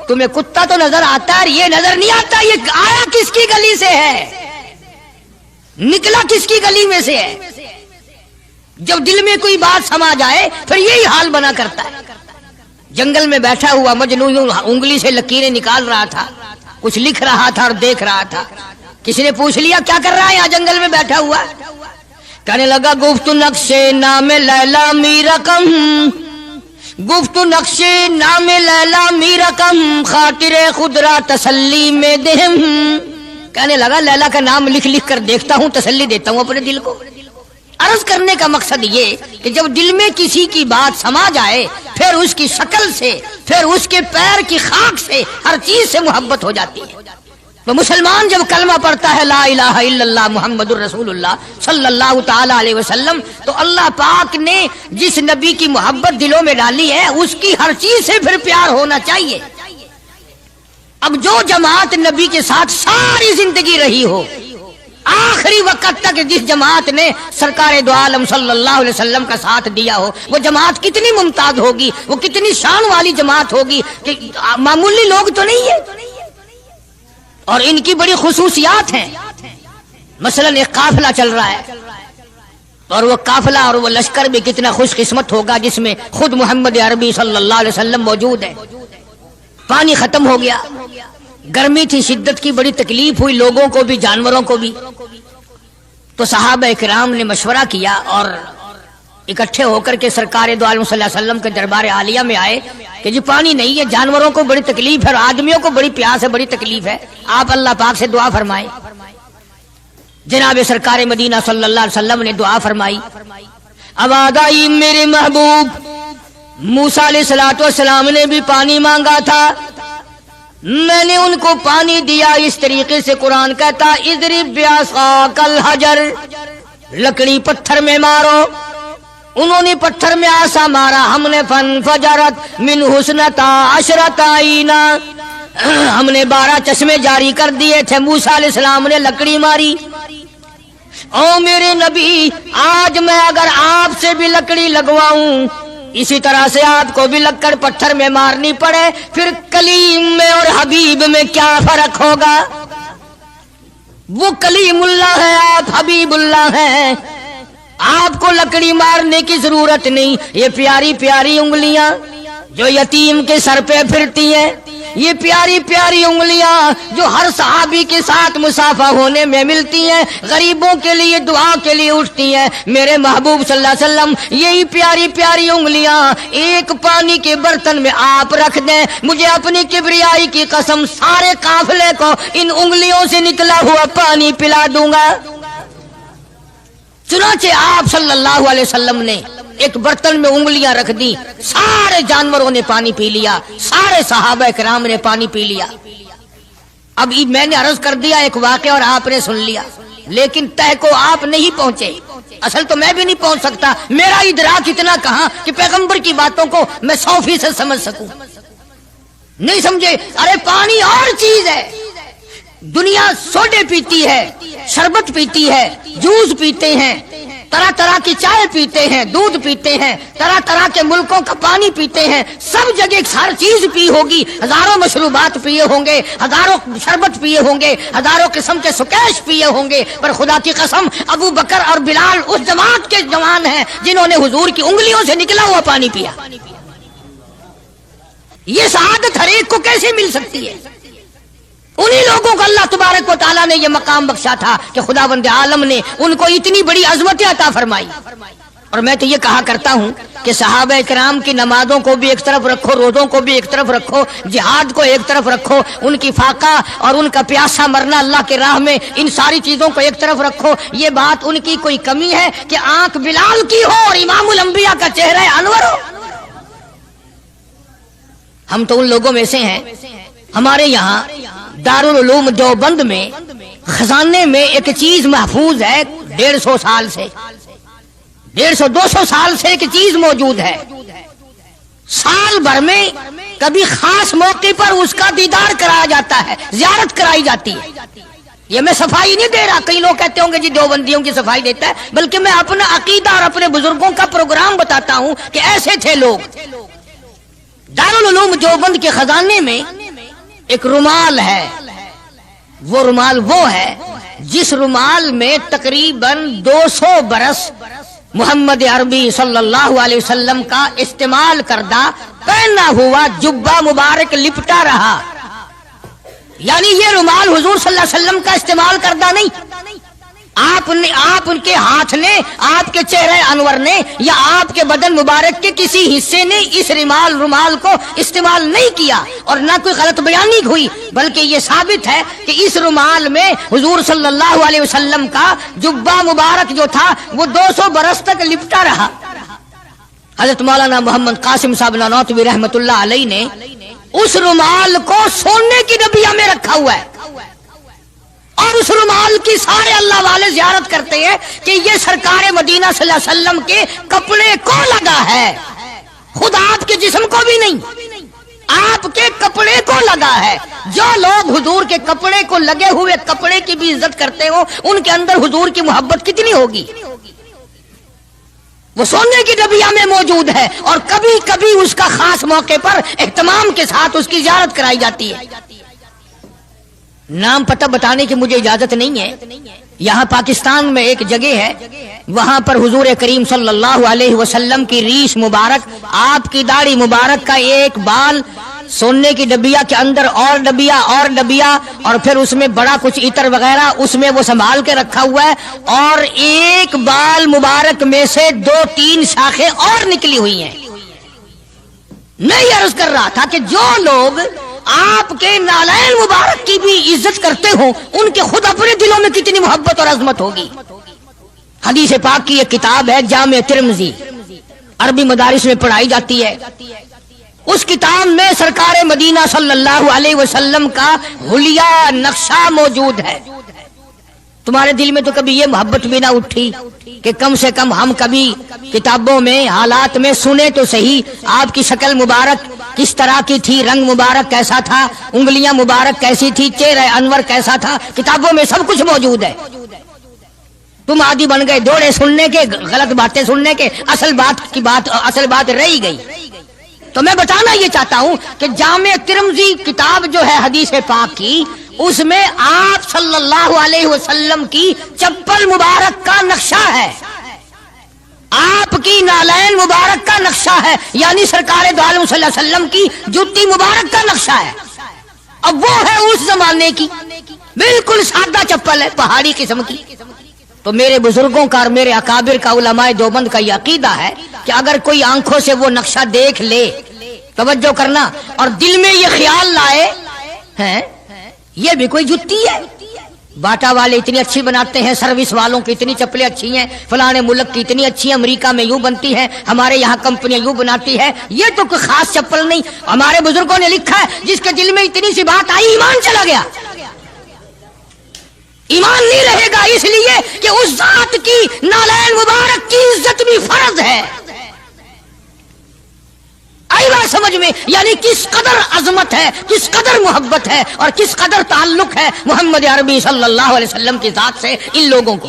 تمہیں کتا تو نظر آتا ہے، یہ نظر نہیں آتا، یہ آیا کس کی گلی سے ہے، نکلا کس کی گلی میں سے ہے۔ جب دل میں کوئی بات سما جائے پھر یہی حال بنا کرتا ہے۔ جنگل میں بیٹھا ہوا مجنو یوں انگلی سے لکیریں نکال رہا تھا، کچھ لکھ رہا تھا اور دیکھ رہا تھا۔ کسی نے پوچھ لیا کیا کر رہا ہے یہاں جنگل میں بیٹھا ہوا؟ کہنے لگا گفت نقشے نام لیلا می رقم، گفت نقشے نام لیلا می رقم، خاطر خود را تسلی میں دہم۔ کہنے لگا لیلا کا نام لکھ لکھ کر دیکھتا ہوں، تسلی دیتا ہوں اپنے دل کو۔ عرض کرنے کا مقصد یہ کہ جب دل میں کسی کی بات سما جائے پھر اس کی شکل سے، پھر اس کے پیر کی خاک سے، ہر چیز سے محبت ہو جاتی ہے۔ تو مسلمان جب کلمہ پڑھتا ہے لا الہ الا اللہ محمد الرسول اللہ صلی اللہ تعالی علیہ وسلم، تو اللہ پاک نے جس نبی کی محبت دلوں میں ڈالی ہے اس کی ہر چیز سے پھر پیار ہونا چاہیے۔ اب جو جماعت نبی کے ساتھ ساری زندگی رہی ہو، آخری وقت تک جس جماعت نے سرکار دو عالم صلی اللہ علیہ وسلم کا ساتھ دیا ہو، وہ جماعت کتنی ممتاز ہوگی، وہ کتنی شان والی جماعت ہوگی کہ معمولی لوگ تو نہیں ہے، اور ان کی بڑی خصوصیات ہیں۔ مثلا ایک قافلہ چل رہا ہے، اور وہ قافلہ اور وہ لشکر بھی کتنا خوش قسمت ہوگا جس میں خود محمد عربی صلی اللہ علیہ وسلم موجود ہے۔ پانی ختم ہو گیا، گرمی تھی، شدت کی بڑی تکلیف ہوئی لوگوں کو بھی جانوروں کو بھی، تو صحابہ کرام نے مشورہ کیا اور اکٹھے ہو کر کے سرکار دو عالم صلی اللہ علیہ وسلم کے دربار عالیہ میں آئے کہ جی پانی نہیں ہے، جانوروں کو بڑی تکلیف ہے اور آدمیوں کو بڑی پیاس ہے، بڑی تکلیف ہے، آپ اللہ پاک سے دعا فرمائیں۔ جناب سرکار مدینہ صلی اللہ علیہ وسلم نے دعا فرمائی۔ آواز آئی میرے محبوب موسیٰ علیہ السلام نے بھی پانی مانگا تھا، میں نے ان کو پانی دیا۔ اس طریقے سے قرآن کہتا اضرب بعصاک الحجر، لکڑی پتھر میں مارو، انہوں نے پتھر میں آسا مارا، ہم نے فانفجرت من حسنتا عشرۃ عینا، ہم نے 12 چشمے جاری کر دیے تھے۔ موسیٰ علیہ السلام نے لکڑی ماری۔ او میرے نبی، آج میں اگر آپ سے بھی لکڑی لگواؤں، اسی طرح سے آپ کو بھی لکڑ پتھر میں مارنی پڑے، پھر کلیم میں اور حبیب میں کیا فرق ہوگا؟ وہ کلیم اللہ ہے، آپ حبیب اللہ ہیں، آپ کو لکڑی مارنے کی ضرورت نہیں۔ یہ پیاری پیاری انگلیاں جو یتیم کے سر پہ پھرتی ہیں، یہ پیاری پیاری انگلیاں جو ہر صحابی کے ساتھ مسافہ ہونے میں ملتی ہیں، غریبوں کے لیے دعا کے لیے اٹھتی ہیں، میرے محبوب صلی اللہ علیہ وسلم یہی پیاری پیاری انگلیاں ایک پانی کے برتن میں آپ رکھ دیں، مجھے اپنی کبریائی کی قسم سارے قافلے کو ان انگلیوں سے نکلا ہوا پانی پلا دوں گا۔ چنانچہ آپ صلی اللہ علیہ وسلم نے ایک برتن میں انگلیاں رکھ دی، سارے جانوروں نے پانی پی لیا، سارے صحابہ کرام نے پانی پی لیا۔ اب میں نے عرض کر دیا ایک واقعہ اور آپ نے سن لیا، لیکن تہ کو آپ نہیں پہنچے۔ اصل تو میں بھی نہیں پہنچ سکتا، میرا ادراک اتنا کہاں کہ پیغمبر کی باتوں کو میں 100% سمجھ سکوں، نہیں سمجھے۔ ارے پانی اور چیز ہے، دنیا سوڈے پیتی ہے، شربت پیتی ہے، جوس پیتے ہیں، طرح طرح کی چائے پیتے ہیں, دودھ پیتے ہیں, طرح طرح کے ملکوں کا پانی پیتے ہیں, سب جگہ ہر چیز پی ہوگی, ہزاروں مشروبات پیے ہوں گے, ہزاروں شربت پیے ہوں گے, ہزاروں قسم کے سکیش پیے ہوں گے, پر خدا کی قسم ابو بکر اور بلال اس جماعت کے جوان ہیں جنہوں نے حضور کی انگلیوں سے نکلا ہوا پانی پیا. یہ سعادت ہر ایک کو کیسے مل سکتی ہے؟ انہی لوگوں کو اللہ تبارک و تعالیٰ نے یہ مقام بخشا تھا کہ خداوند عالم نے ان کو اتنی بڑی عظمت عطا فرمائی. اور میں تو یہ کہا کرتا ہوں کہ صحابہ کرام کی نمازوں کو بھی ایک طرف رکھو, روزوں کو بھی ایک طرف رکھو, جہاد کو ایک طرف رکھو, ان کی فاقہ اور ان کا پیاسا مرنا اللہ کے راہ میں, ان ساری چیزوں کو ایک طرف رکھو. یہ بات ان کی کوئی کمی ہے کہ آنکھ بلال کی ہو اور امام الانبیاء کا چہرہ انور ہو؟ ہم تو ان لوگوں میں سے ہیں. ہمارے یہاں دارالعلوم دیوبند میں خزانے میں ایک چیز محفوظ ہے 150 سال سے, 150-200 سال سے ایک چیز موجود ہے. سال بھر میں کبھی خاص موقع پر اس کا دیدار کرایا جاتا ہے, زیارت کرائی جاتی ہے. یہ میں صفائی نہیں دے رہا, کئی لوگ کہتے ہوں گے جی دیوبندیوں کی صفائی دیتا ہے, بلکہ میں اپنا عقیدہ اور اپنے بزرگوں کا پروگرام بتاتا ہوں کہ ایسے تھے لوگ. دارالعلوم دیوبند کے خزانے میں ایک رومال ہے. وہ رومال وہ ہے جس رومال میں تقریباً 200 برس محمد عربی صلی اللہ علیہ وسلم کا استعمال کردہ پہنا ہوا جبہ مبارک لپٹا رہا. یعنی یہ رومال حضور صلی اللہ علیہ وسلم کا استعمال کردہ نہیں, آپ ان کے ہاتھ نے, آپ کے چہرے انور نے یا آپ کے بدن مبارک کے کسی حصے نے اس رومال کو استعمال نہیں کیا, اور نہ کوئی غلط بیانی ہوئی, بلکہ یہ ثابت ہے کہ اس رومال میں حضور صلی اللہ علیہ وسلم کا جبہ مبارک جو تھا وہ 200 برس تک لپٹا رہا. حضرت مولانا محمد قاسم صاحب نانوتوی رحمت اللہ علیہ نے اس رومال کو سونے کی ڈبیا میں رکھا ہوا ہے, اور اس رومال کی سارے اللہ والے زیارت کرتے ہیں کہ یہ سرکار مدینہ صلی اللہ علیہ وسلم کے کپڑے کو لگا ہے, خود آپ کے جسم کو بھی نہیں, آپ کے کپڑے کو لگا ہے. جو لوگ حضور کے کپڑے کو لگے ہوئے کپڑے کی بھی عزت کرتے ہو, ان کے اندر حضور کی محبت کتنی ہوگی. وہ سونے کی ڈبیا میں موجود ہے, اور کبھی کبھی اس کا خاص موقع پر اہتمام کے ساتھ اس کی زیارت کرائی جاتی ہے. نام پتہ بتانے کی مجھے اجازت نہیں ہے. یہاں پاکستان میں ایک جگہ ہے, وہاں پر حضور کریم صلی اللہ علیہ وسلم کی ریش مبارک, آپ کی داڑھی مبارک کا ایک بال سونے کی ڈبیا کے اندر اور ڈبیا, اور پھر اس میں بڑا کچھ عطر وغیرہ اس میں وہ سنبھال کے رکھا ہوا ہے, اور ایک بال مبارک میں سے 2-3 شاخیں اور نکلی ہوئی ہیں. میں یہ عرض کر رہا تھا کہ جو لوگ آپ کے نالین مبارک کی بھی عزت کرتے ہوں, ان کے خود اپنے دلوں میں کتنی محبت اور عظمت ہوگی. حدیث پاک کی ایک کتاب ہے جامع ترمذی, عربی مدارس میں پڑھائی جاتی ہے. اس کتاب میں سرکار مدینہ صلی اللہ علیہ وسلم کا حلیہ نقشہ موجود ہے. تمہارے دل میں تو کبھی یہ محبت بھی نہ اٹھی کہ کم سے کم ہم کبھی کتابوں میں حالات میں سنے تو صحیح, آپ کی شکل مبارک کس طرح کی تھی, رنگ مبارک کیسا تھا, انگلیاں مبارک کیسی تھی, چہرہ انور کیسا تھا. کتابوں میں سب کچھ موجود ہے. تم عادی بن گئے دوڑے سننے کے, غلط باتیں سننے کے, اصل بات رہی گئی. تو میں بتانا یہ چاہتا ہوں کہ جامع ترمذی کتاب جو ہے حدیث پاک کی, اس میں آپ صلی اللہ علیہ وسلم کی چپل مبارک کا نقشہ ہے, آپ کی نالین مبارک کا نقشہ ہے, یعنی سرکار دو عالم صلی اللہ علیہ وسلم کی جوتی مبارک کا نقشہ ہے. اب وہ ہے اس زمانے کی بالکل سادہ چپل ہے, پہاڑی قسم کی. تو میرے بزرگوں کا اور میرے اکابر کا, علماء دیوبند کا یہ عقیدہ ہے کہ اگر کوئی آنکھوں سے وہ نقشہ دیکھ لے, توجہ کرنا, اور دل میں یہ خیال لائے ہیں یہ بھی کوئی جتی ہے, باٹا والے اتنی اچھی بناتے ہیں, سروس والوں کی اتنی چپلیں اچھی ہیں, فلانے ملک کی اتنی اچھی, امریکہ میں یوں بنتی ہے, ہمارے یہاں کمپنیاں یوں بناتی ہے, یہ تو کوئی خاص چپل نہیں. ہمارے بزرگوں نے لکھا ہے جس کے دل میں اتنی سی بات آئی ایمان چلا گیا. ایمان نہیں رہے گا, اس لیے کہ اس ذات کی نالین مبارک کی عزت بھی فرض ہے. آئی بات سمجھ میں, یعنی کس قدر عظمت ہے, کس قدر محبت ہے, اور کس قدر تعلق ہے محمد عربی صلی اللہ علیہ وسلم کی ذات سے ان لوگوں کو.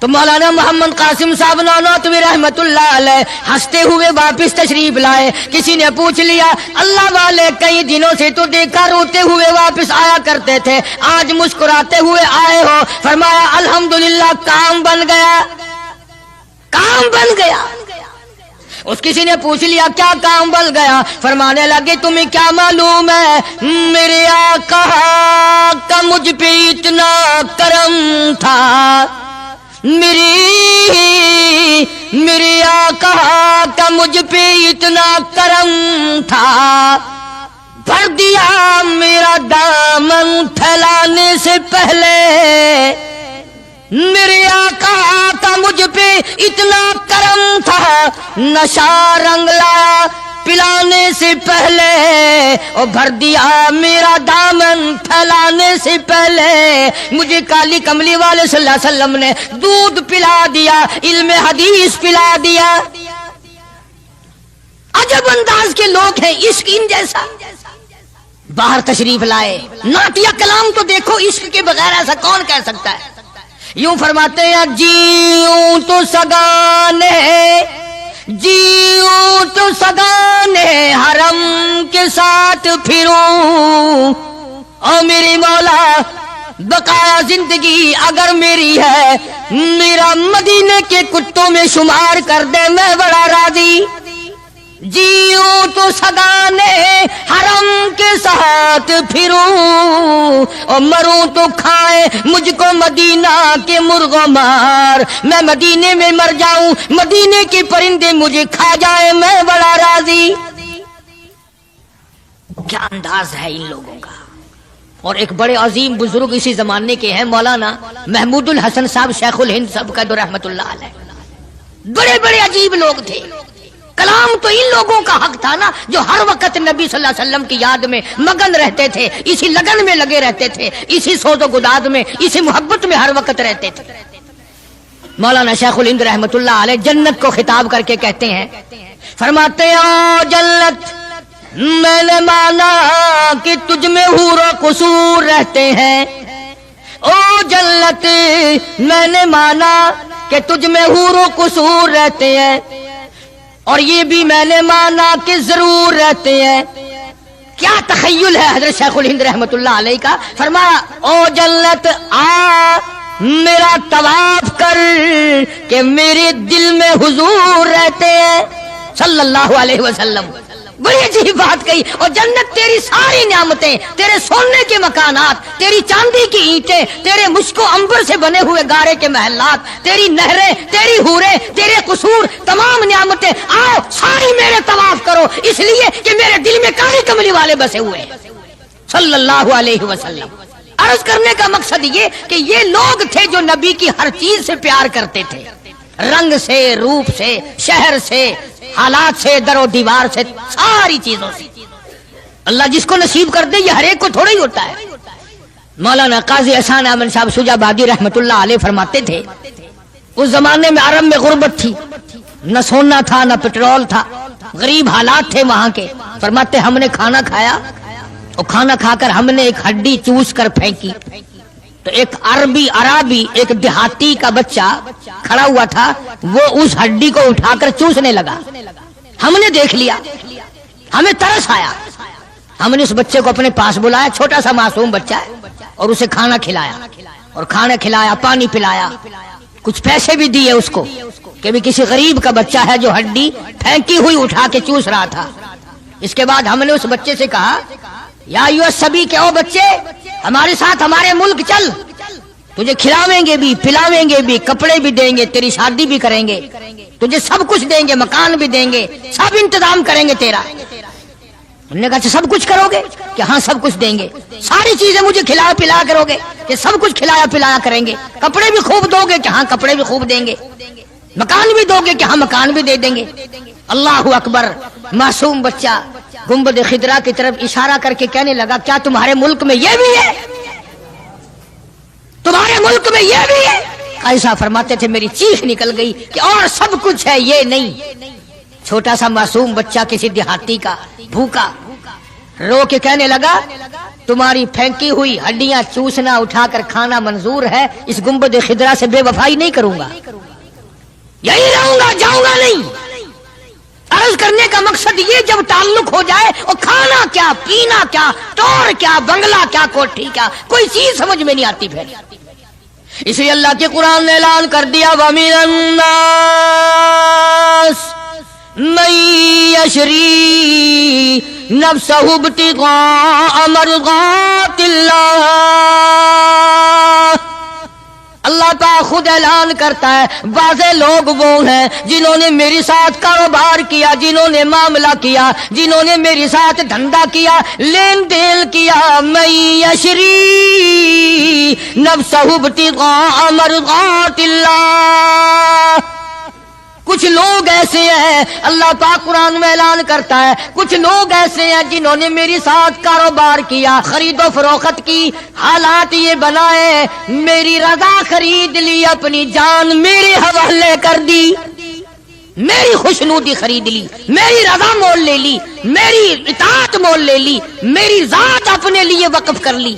تو مولانا محمد قاسم صاحب نانوتوی رحمتullah علیہ ہنستے ہوئے واپس تشریف لائے. کسی نے پوچھ لیا اللہ والے کئی دنوں سے تو دیکھا روتے ہوئے واپس آیا کرتے تھے, آج مسکراتے ہوئے آئے ہو. فرمایا الحمدللہ کام بن گیا, کام بن گیا. اس کسی نے پوچھ لیا کیا کام بن گیا؟ فرمانے لگے تمہیں کیا معلوم ہے میرے آقا کا مجھ پہ اتنا کرم تھا, میرے آقا کا مجھ پہ اتنا کرم تھا, بھر دیا میرا دامن پھیلانے سے پہلے. میرے آقا کا مجھ پہ اتنا کرم تھا, نشہ رنگ لایا پلانے سے پہلے, اور بھر دیا میرا دامن پھیلانے سے پہلے. مجھے کالی کملی والے صلی اللہ علیہ وسلم نے دودھ پلا دیا, علم حدیث پلا دیا. عجب انداز کے لوگ ہیں, عشق ان جیسا. باہر تشریف لائے, نعتیہ کلام تو دیکھو, عشق کے بغیر ایسا کون کہہ سکتا ہے. یوں فرماتے ہیں جیوں تو سگانے, جیوں تو سگانے حرم کے ساتھ پھروں, او میری مولا بقایا زندگی اگر میری ہے میرا مدینے کے کتوں میں شمار کر دے, میں بڑا راضی. جیوں تو سگانے حرم کے ساتھ پھروں, اور مروں تو کھائے مجھ کو مدینہ کے مرغ مار. میں مدینے میں مر جاؤں, مدینے کے پرندے مجھے کھا جائیں, میں بڑا راضی. کیا انداز ہے ان لوگوں کا. اور ایک بڑے عظیم بزرگ اسی زمانے کے ہیں مولانا محمود الحسن صاحب شیخ الہند صاحب کا رحمتullah علیہ. بڑے بڑے عجیب لوگ تھے. کلام تو ان لوگوں کا حق تھا نا جو ہر وقت نبی صلی اللہ علیہ وسلم کی یاد میں مگن رہتے تھے, اسی لگن میں لگے رہتے تھے, اسی سوز و گداز میں, اسی محبت میں ہر وقت رہتے تھے. مولانا شیخ الہند رحمتullah علیہ جنت کو خطاب کر کے کہتے ہیں, فرماتے ہیں او جنت میں نے مانا کہ تجھ میں حور و قصور رہتے ہیں. او جنت میں نے مانا کہ تجھ میں حور و قصور رہتے ہیں, اور یہ بھی میں نے مانا کہ ضرور رہتے ہیں. کیا تخیل ہے حضرت شیخ الہند رحمتullah علیہ کا. فرمایا او جنت آ میرا طواف کر کہ میرے دل میں حضور رہتے ہیں صلی اللہ علیہ وسلم. بڑی عجیب بات کہی. اور جنت تیری ساری نعمتیں, تیرے سونے کے مکانات, تیری چاندی کی اینٹیں, تیرے مشک و عنبر سے بنے ہوئے گارے کے محلات, تیری نہریں, تیری حوریں, تیرے قصور, تمام نعمتیں آؤ ساری میرے طواف کرو, اس لیے کہ میرے دل میں کالی کملی والے بسے ہوئے صلی اللہ علیہ وسلم. عرض کرنے کا مقصد یہ کہ یہ لوگ تھے جو نبی کی ہر چیز سے پیار کرتے تھے, رنگ سے, روپ سے, شہر سے, حالات سے, در و دیوار سے, ساری چیزوں سے. اللہ جس کو نصیب کر دے یہ ہر ایک کو تھوڑا ہی ہوتا ہے. مولانا قاضی احسان احمد صاحب شجاع آبادی رحمتullah علیہ فرماتے تھے اس زمانے میں عرب میں غربت تھی, نہ سونا تھا نہ پٹرول تھا, غریب حالات تھے وہاں کے. فرماتے ہم نے کھانا کھایا, اور کھانا کھا کر ہم نے ایک ہڈی چوس کر پھینکی, تو ایک عربی ایک دیہاتی کا بچہ کھڑا ہوا تھا, وہ اس ہڈی کو اٹھا کر چوسنے لگا. ہم نے دیکھ لیا, ہمیں ترس آیا, ہم نے اس بچے کو اپنے پاس بلایا, چھوٹا سا معصوم بچہ ہے, اور اسے کھانا کھلایا, اور کھانا کھلایا, پانی پلایا, کچھ پیسے بھی دیے اس کو کہ بھی کسی غریب کا بچہ ہے جو ہڈی پھینکی ہوئی اٹھا کے چوس رہا تھا. اس کے بعد ہم نے اس بچے سے کہا یا ایھا الصبی کہ او بچے ہمارے ساتھ ہمارے ملک چل, تجھے کھلاویں گے بھی, پلاویں گے بھی, کپڑے بھی دیں گے, تیری شادی بھی کریں گے, تجھے سب کچھ دیں گے, مکان بھی دیں گے, سب انتظام کریں گے تیرا. انہوں نے کہا سب کچھ کرو گے کہ ہاں سب کچھ دیں گے, ساری چیزیں مجھے کھلایا پلایا کرو گے کہ سب کچھ کھلایا پلایا کریں گے, کپڑے بھی خوب دو گے کہ ہاں کپڑے بھی خوب دیں گے, مکان بھی دو گے کہ ہاں مکان بھی دے دیں گے. اللہ اکبر. معصوم بچہ گنبد خضرا کی طرف اشارہ کر کے کہنے لگا کیا تمہارے ملک میں یہ بھی ہے, تمہارے ملک میں یہ بھی ہے؟ ایسا فرماتے تھے میری چیخ نکل گئی کہ اور سب کچھ ہے یہ نہیں. چھوٹا سا معصوم بچہ کسی دیہاتی کا بھوکا رو کے کہنے لگا تمہاری پھینکی ہوئی ہڈیاں چوسنا اٹھا کر کھانا منظور ہے، اس گنبد خضرا سے بے وفائی نہیں کروں گا، یہی رہوں گا، جاؤں گا نہیں۔ عرض کرنے کا مقصد یہ جب تعلق ہو جائے اور کھانا کیا، پینا کیا، ٹور کیا، بنگلہ کیا، کوٹھی کیا، کوئی چیز سمجھ میں نہیں آتی پھر۔ اس لیے اللہ کے قرآن نے اعلان کر دیا وَمِنَ النَّاسِ مَن يَشْرِي نَفْسَهُ ابْتِغَاءَ مَرْضَاتِ اللَّهِ۔ اللہ پاک خود اعلان کرتا ہے بعض لوگ وہ ہیں جنہوں نے میرے ساتھ کاروبار کیا، جنہوں نے معاملہ کیا، جنہوں نے میرے ساتھ دھندا کیا، لین دین کیا، من یشری نفسہ ابتغاء مرضات اللہ۔ کچھ لوگ ایسے ہیں، اللہ پاک قرآن میں اعلان کرتا ہے کچھ لوگ ایسے ہیں جنہوں نے میری ساتھ کاروبار کیا، خرید و فروخت کی، حالات یہ بنائے، میری رضا خرید لی، اپنی جان میرے حوالے کر دی، میری خوشنودی خرید لی، میری رضا مول لے لی، میری اطاعت مول لے لی، میری ذات اپنے لیے وقف کر لی۔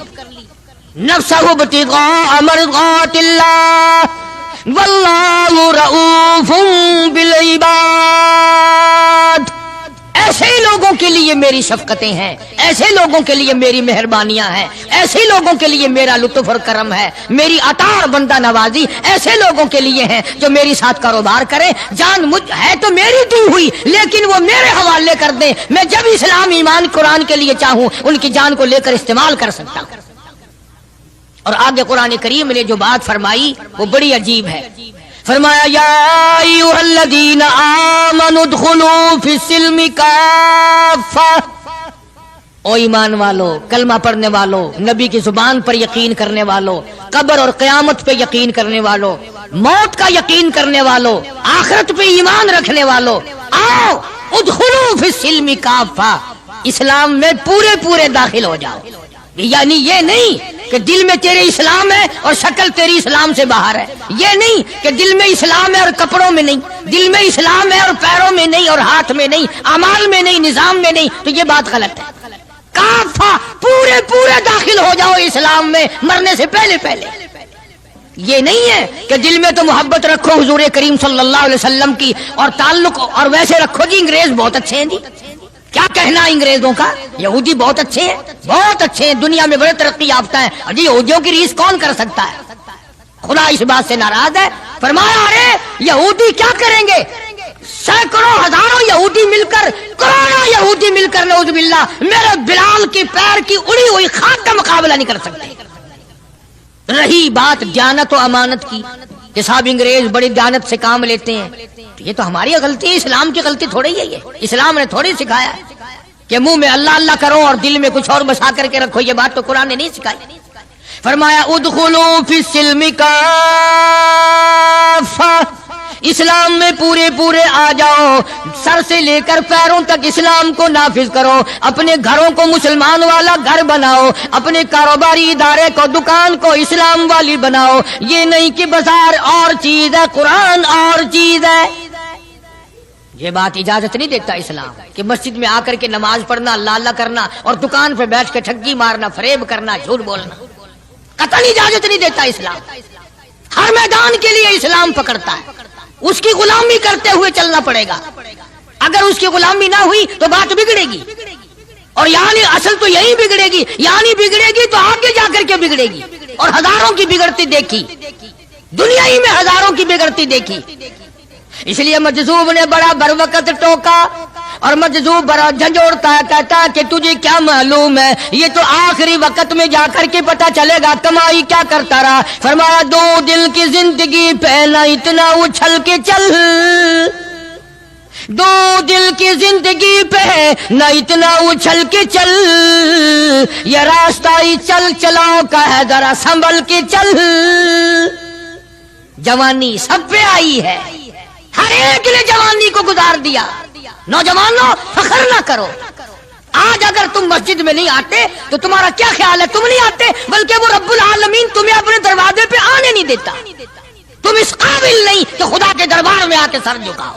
نفسہ ابتغاء مرضات اللہ واللہ رؤوف بالعباد۔ ایسے لوگوں کے لیے میری شفقتیں ہیں، ایسے لوگوں کے لیے میری مہربانیاں ہیں، ایسے لوگوں کے لیے میرا لطف اور کرم ہے، میری عطا اور بندہ نوازی ایسے لوگوں کے لیے ہیں جو میری ساتھ کاروبار کریں، جان مجھ ہے تو میری دی ہوئی لیکن وہ میرے حوالے کر دیں، میں جب اسلام ایمان قرآن کے لیے چاہوں ان کی جان کو لے کر استعمال کر سکتا ہوں۔ اور آگے قرآن کریم نے جو بات فرمائی وہ بڑی عجیب ہے، فرمایا یا ایھا الذین آمنوا ادخلوا فی السلم کافہ۔ او ایمان والو، کلمہ پڑھنے والو، نبی کی زبان پر یقین کرنے والو، قبر اور قیامت پہ یقین کرنے والو، موت کا یقین کرنے والو، آخرت پہ ایمان رکھنے والو، آؤ ادخلوا فی السلم کافہ، اسلام میں پورے پورے داخل ہو جاؤ۔ یعنی یہ نہیں کہ دل میں تیرے اسلام ہے اور شکل تیری اسلام سے باہر ہے، یہ نہیں کہ دل میں اسلام ہے اور کپڑوں میں نہیں، دل میں اسلام ہے اور پیروں میں نہیں اور ہاتھ میں نہیں، اعمال میں نہیں، نظام میں نہیں، تو یہ بات غلط ہے۔ کافہ پورے پورے داخل ہو جاؤ اسلام میں مرنے سے پہلے پہلے۔ یہ نہیں ہے کہ دل میں تو محبت رکھو حضور کریم صلی اللہ علیہ وسلم کی اور تعلق، اور ویسے رکھو جی انگریز بہت اچھے ہیں جی، کیا کہنا انگریزوں کا، یہودی بہت اچھے ہیں، بہت اچھے ہیں، دنیا میں بڑے ترقی یافتہ ہیں، جی یہودیوں کی ریس کون کر سکتا ہے؟ خدا اس بات سے ناراض ہے، فرمایا ارے یہودی کیا کریں گے، سینکڑوں ہزاروں یہودی مل کر، کروڑوں یہودی مل کر نعوذ باللہ میرے بلال کی پیر کی اڑی ہوئی خاک کا مقابلہ نہیں کر سکتے۔ رہی بات دیانت و امانت کی کہ صاحب انگریز بڑی دیانت سے کام لیتے ہیں، تو یہ تو ہماری غلطی ہے، اسلام کی غلطی تھوڑی ہے، یہ اسلام نے تھوڑی سکھایا ہے کہ منہ میں اللہ اللہ کرو اور دل میں کچھ اور بسا کر کے رکھو، یہ بات تو قرآن نے نہیں سکھائی۔ فرمایا ادخلوا فی السلم کافہ، اسلام میں پورے پورے آ جاؤ، سر سے لے کر پیروں تک اسلام کو نافذ کرو، اپنے گھروں کو مسلمان والا گھر بناؤ، اپنے کاروباری ادارے کو، دکان کو اسلام والی بناؤ، یہ نہیں کہ بازار اور چیز ہے قرآن اور چیز ہے۔ یہ بات اجازت نہیں دیتا اسلام کہ مسجد میں آ کر کے نماز پڑھنا، اللہ اللہ کرنا اور دکان پہ بیٹھ کے ٹھگی مارنا، فریب کرنا، جھوٹ بولنا، قطعاً اجازت نہیں دیتا اسلام۔ ہر میدان کے لیے اسلام پکڑتا ہے، اس کی غلامی کرتے ہوئے چلنا پڑے گا، اگر اس کی غلامی نہ ہوئی تو بات بگڑے گی، اور یعنی اصل تو یہی بگڑے گی، یعنی بگڑے گی تو آگے جا کر کے بگڑے گی، اور ہزاروں کی بگڑتی دیکھی، دنیا ہی میں ہزاروں کی بگڑتی دیکھی۔ اس لیے مجذوب نے بڑا بر وقت ٹوکا، اور مجذوب بڑا جھنجھوڑتا ہے، کہتا ہے کہ تجھے کیا معلوم ہے، یہ تو آخری وقت میں جا کر کے پتہ چلے گا کمائی کیا کرتا رہا۔ فرمایا دو دل کی زندگی پہ نہ اتنا اچھل کے چل، دو دل کی زندگی پہ نہ اتنا اچھل کے چل، یہ راستہ ہی چل چلاؤ کا ہے ذرا سنبھل کے چل۔ جوانی سب پہ آئی ہے، ہر ایک نے جوانی کو گزار دیا۔ نوجوانوں فخر نہ کرو، آج اگر تم مسجد میں نہیں آتے تو تمہارا کیا خیال ہے، تم نہیں آتے بلکہ وہ رب العالمین تمہیں اپنے دروازے پہ آنے نہیں دیتا، تم اس قابل نہیں کہ خدا کے دربار میں آ کے سر جھکاؤ۔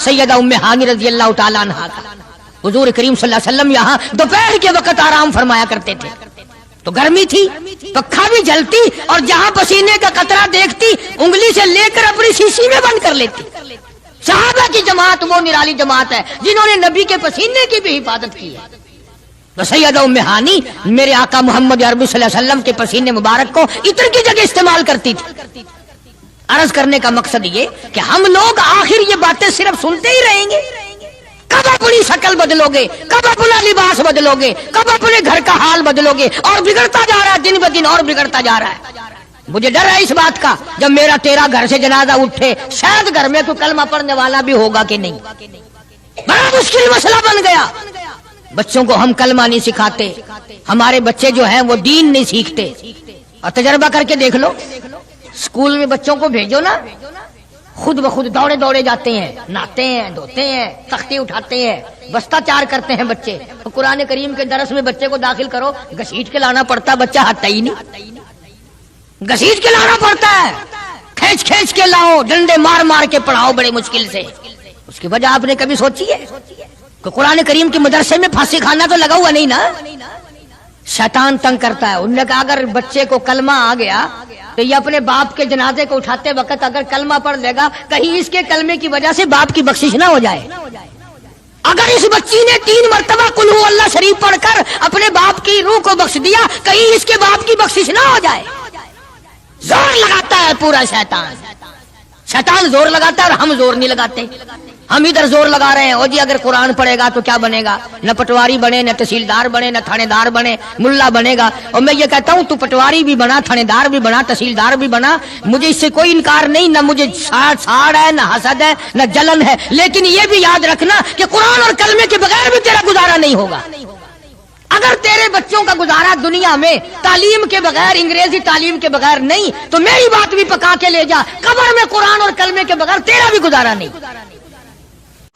سیدہ ام ہانی رضی اللہ تعالیٰ عنہا کا. حضور کریم صلی اللہ علیہ وسلم یہاں دوپہر کے وقت آرام فرمایا کرتے تھے. تو گرمی تھی, پکھا بھی جلتی, اور جہاں پسینے کا قطرہ دیکھتی انگلی سے لے کر اپنی شیشی میں بند کر لیتی. صحابہ کی جماعت وہ نرالی جماعت ہے جنہوں نے نبی کے پسینے کی بھی حفاظت کی ہے. تو سیدہ ام ہانی میرے آقا محمد عربی صلی اللہ علیہ وسلم کے پسینے مبارک کو عطر کی جگہ استعمال کرتی تھی. عرض کرنے کا مقصد یہ کہ ہم لوگ آخر یہ باتیں صرف سنتے ہی رہیں گے؟ کب اپنی شکل بدلو گے, کب اپنا لباس بدلو گے, کب اپنے گھر کا حال بدلو گے؟ اور بگڑتا جا رہا ہے, دن بہ دن اور بگڑتا جا رہا ہے. مجھے ڈر ہے اس بات کا جب میرا تیرا گھر سے جنازہ اٹھے شاید گھر میں کوئی کلمہ پڑھنے والا بھی ہوگا کہ نہیں. بڑا مشکل مسئلہ بن گیا. بچوں کو ہم کلمہ نہیں سکھاتے, ہمارے بچے جو ہیں وہ دین نہیں سیکھتے. اور تجربہ کر کے دیکھ لو, اسکول میں بچوں کو بھیجو نا, خود بخود دوڑے دوڑے جاتے ہیں, نہاتے ہیں, دھوتے ہیں, تختی اٹھاتے ہیں, بستہ چار کرتے ہیں بچے. قرآن کریم کے درس میں بچے کو داخل کرو, گھسیٹ کے لانا پڑتا, بچہ ہٹتا ہی نہیں, گھسیٹ کے لانا پڑتا ہے, کھینچ کھینچ کے لاؤ, ڈنڈے مار مار کے پڑھاؤ بڑے مشکل سے. اس کی وجہ آپ نے کبھی سوچی ہے کہ قرآن کریم کے مدرسے میں پھانسی کھانا تو لگا ہوا نہیں نا. شیطان تنگ کرتا ہے. انہوں نے کہا اگر بچے کو کلمہ آ گیا تو یہ اپنے باپ کے جنازے کو اٹھاتے وقت اگر کلمہ پڑھ لے گا, کہیں اس کے کلمے کی وجہ سے باپ کی بخشش نہ ہو جائے. اگر اس بچی نے 3 مرتبہ قل ہو اللہ شریف پڑھ کر اپنے باپ کی روح کو بخش دیا, کہیں اس کے باپ کی بخشش نہ ہو جائے. زور لگاتا ہے پورا شیطان. شیطان زور لگاتا ہے اور ہم زور نہیں لگاتے. ہم ادھر زور لگا رہے ہیں, او جی اگر قرآن پڑھے گا تو کیا بنے گا؟ نہ پٹواری بنے, نہ تحصیلدار بنے, نہ تھانے دار بنے, ملا بنے گا. اور میں یہ کہتا ہوں تو پٹواری بھی بنا, تھانے دار بھی بنا, تحصیلدار بھی بنا, مجھے اس سے کوئی انکار نہیں. نہ مجھے ساڑ ہے, نہ حسد ہے, نہ جلن ہے. لیکن یہ بھی یاد رکھنا کہ قرآن اور کلمے کے بغیر بھی تیرا گزارا نہیں ہوگا. اگر تیرے بچوں کا گزارا دنیا میں تعلیم کے بغیر, انگریزی تعلیم کے بغیر نہیں, تو میری بات بھی پکا کے لے جا, قبر میں قرآن اور کلمے کے بغیر تیرا بھی گزارا نہیں.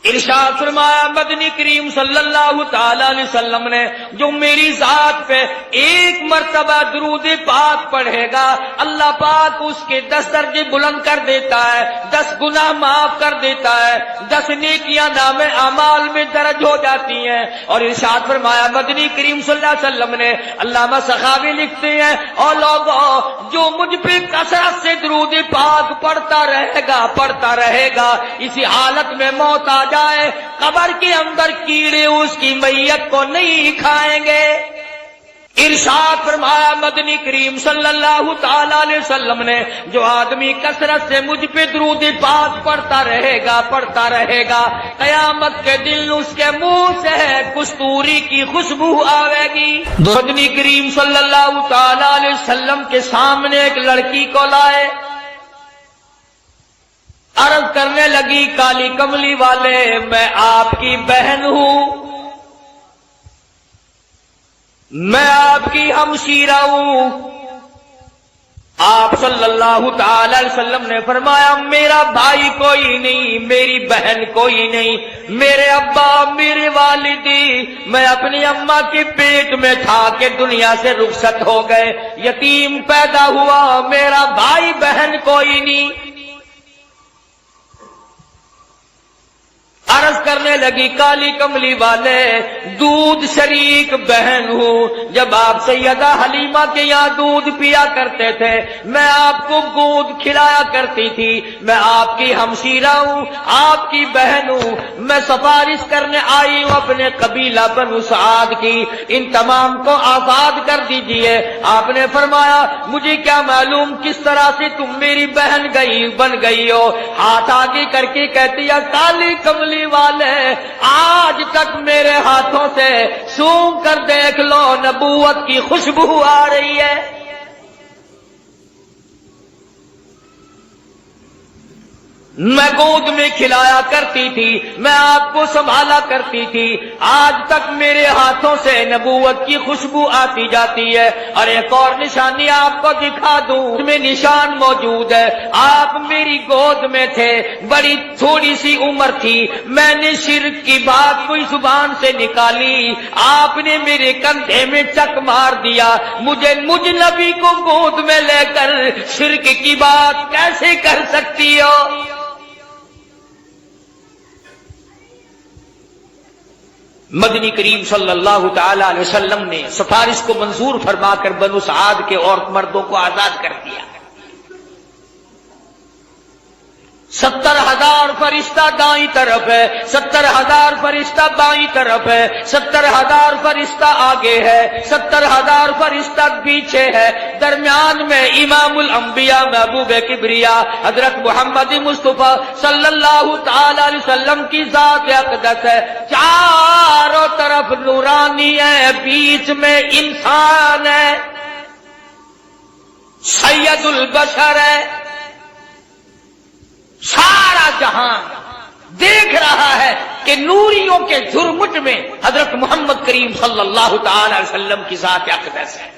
ارشاد فرمایا مدنی کریم صلی اللہ تعالی علیہ وسلم نے, جو میری ذات پہ 1 مرتبہ درود پاک پڑھے گا, اللہ پاک اس کے 10 درجے بلند کر دیتا ہے, 10 گناہ معاف کر دیتا ہے, 10 نیکیاں نام اعمال میں درج ہو جاتی ہیں. اور ارشاد فرمایا مدنی کریم صلی اللہ علیہ وسلم نے, علامہ سخاوی لکھتے ہیں, اور لوگوں جو مجھ پہ کثرت سے درود پاک پڑھتا رہے گا, اسی حالت میں موت آ جائے, قبر کے اندر کیڑے اس کی میت کو نہیں کھائیں گے. ارشاد فرمایا مدنی کریم صلی اللہ تعالی علیہ وسلم نے, جو آدمی کثرت سے مجھ پہ درود پاک پڑھتا رہے گا, قیامت کے دن اس کے منہ سے کستوری کی خوشبو آئے گی. مدنی کریم صلی اللہ تعالی علیہ وسلم کے سامنے ایک لڑکی کو لائے, عرض کرنے لگی کالی کملی والے, میں آپ کی بہن ہوں, میں آپ کی ہمشیرہ ہوں. آپ صلی اللہ تعالی علیہ وسلم نے فرمایا میرا بھائی کوئی نہیں, میری بہن کوئی نہیں, میرے ابا میرے والدی, میں اپنی اماں کے پیٹ میں تھا کہ دنیا سے رخصت ہو گئے, یتیم پیدا ہوا, میرا بھائی بہن کوئی نہیں. عرض کرنے لگی کالی کملی والے, دودھ شریک بہن ہوں. جب آپ سیدہ حلیمہ کے یہاں دودھ پیا کرتے تھے, میں آپ کو دودھ کھلایا کرتی تھی. میں آپ کی ہمشیرہ ہوں, آپ کی بہن ہوں. میں سفارش کرنے آئی ہوں اپنے قبیلہ بنو سعد کی, ان تمام کو آزاد کر دیجئے. آپ نے فرمایا مجھے کیا معلوم کس طرح سے تم میری بہن بن گئی ہو. ہاتھ آگے کر کے کہتی ہے کالی کملی والے, آج تک میرے ہاتھوں سے سونگھ کر دیکھ لو, نبوت کی خوشبو آ رہی ہے. میں گود میں کھلایا کرتی تھی, میں آپ کو سنبھالا کرتی تھی, آج تک میرے ہاتھوں سے نبوت کی خوشبو آتی جاتی ہے. اور ایک اور نشانی آپ کو دکھا دوں, اس میں نشان موجود ہے. آپ میری گود میں تھے, بڑی تھوڑی سی عمر تھی, میں نے شرک کی بات کوئی زبان سے نکالی, آپ نے میرے کندھے میں چک مار دیا. مجھ نبی کو گود میں لے کر شرک کی بات کیسے کر سکتی ہو؟ مدنی کریم صلی اللہ تعالی علیہ وسلم نے سفارش کو منظور فرما کر بنو سعد کے عورت مردوں کو آزاد کر دیا۔ 70,000 فرشتہ دائیں طرف ہے، 70,000 فرشتہ بائیں طرف ہے، 70,000 فرشتہ آگے ہے، 70,000 فرشتہ پیچھے ہے، درمیان میں امام الانبیاء محبوب کبریا حضرت محمد مصطفیٰ صلی اللہ تعالی علیہ وسلم کی ذات اقدس ہے، چاروں طرف نورانی ہے، بیچ میں انسان ہے، سید البشر ہے۔ سارا جہان دیکھ رہا ہے کہ نوریوں کے جھرمٹ میں حضرت محمد کریم صلی اللہ تعالی علیہ وسلم کی ذات اقدس ہے۔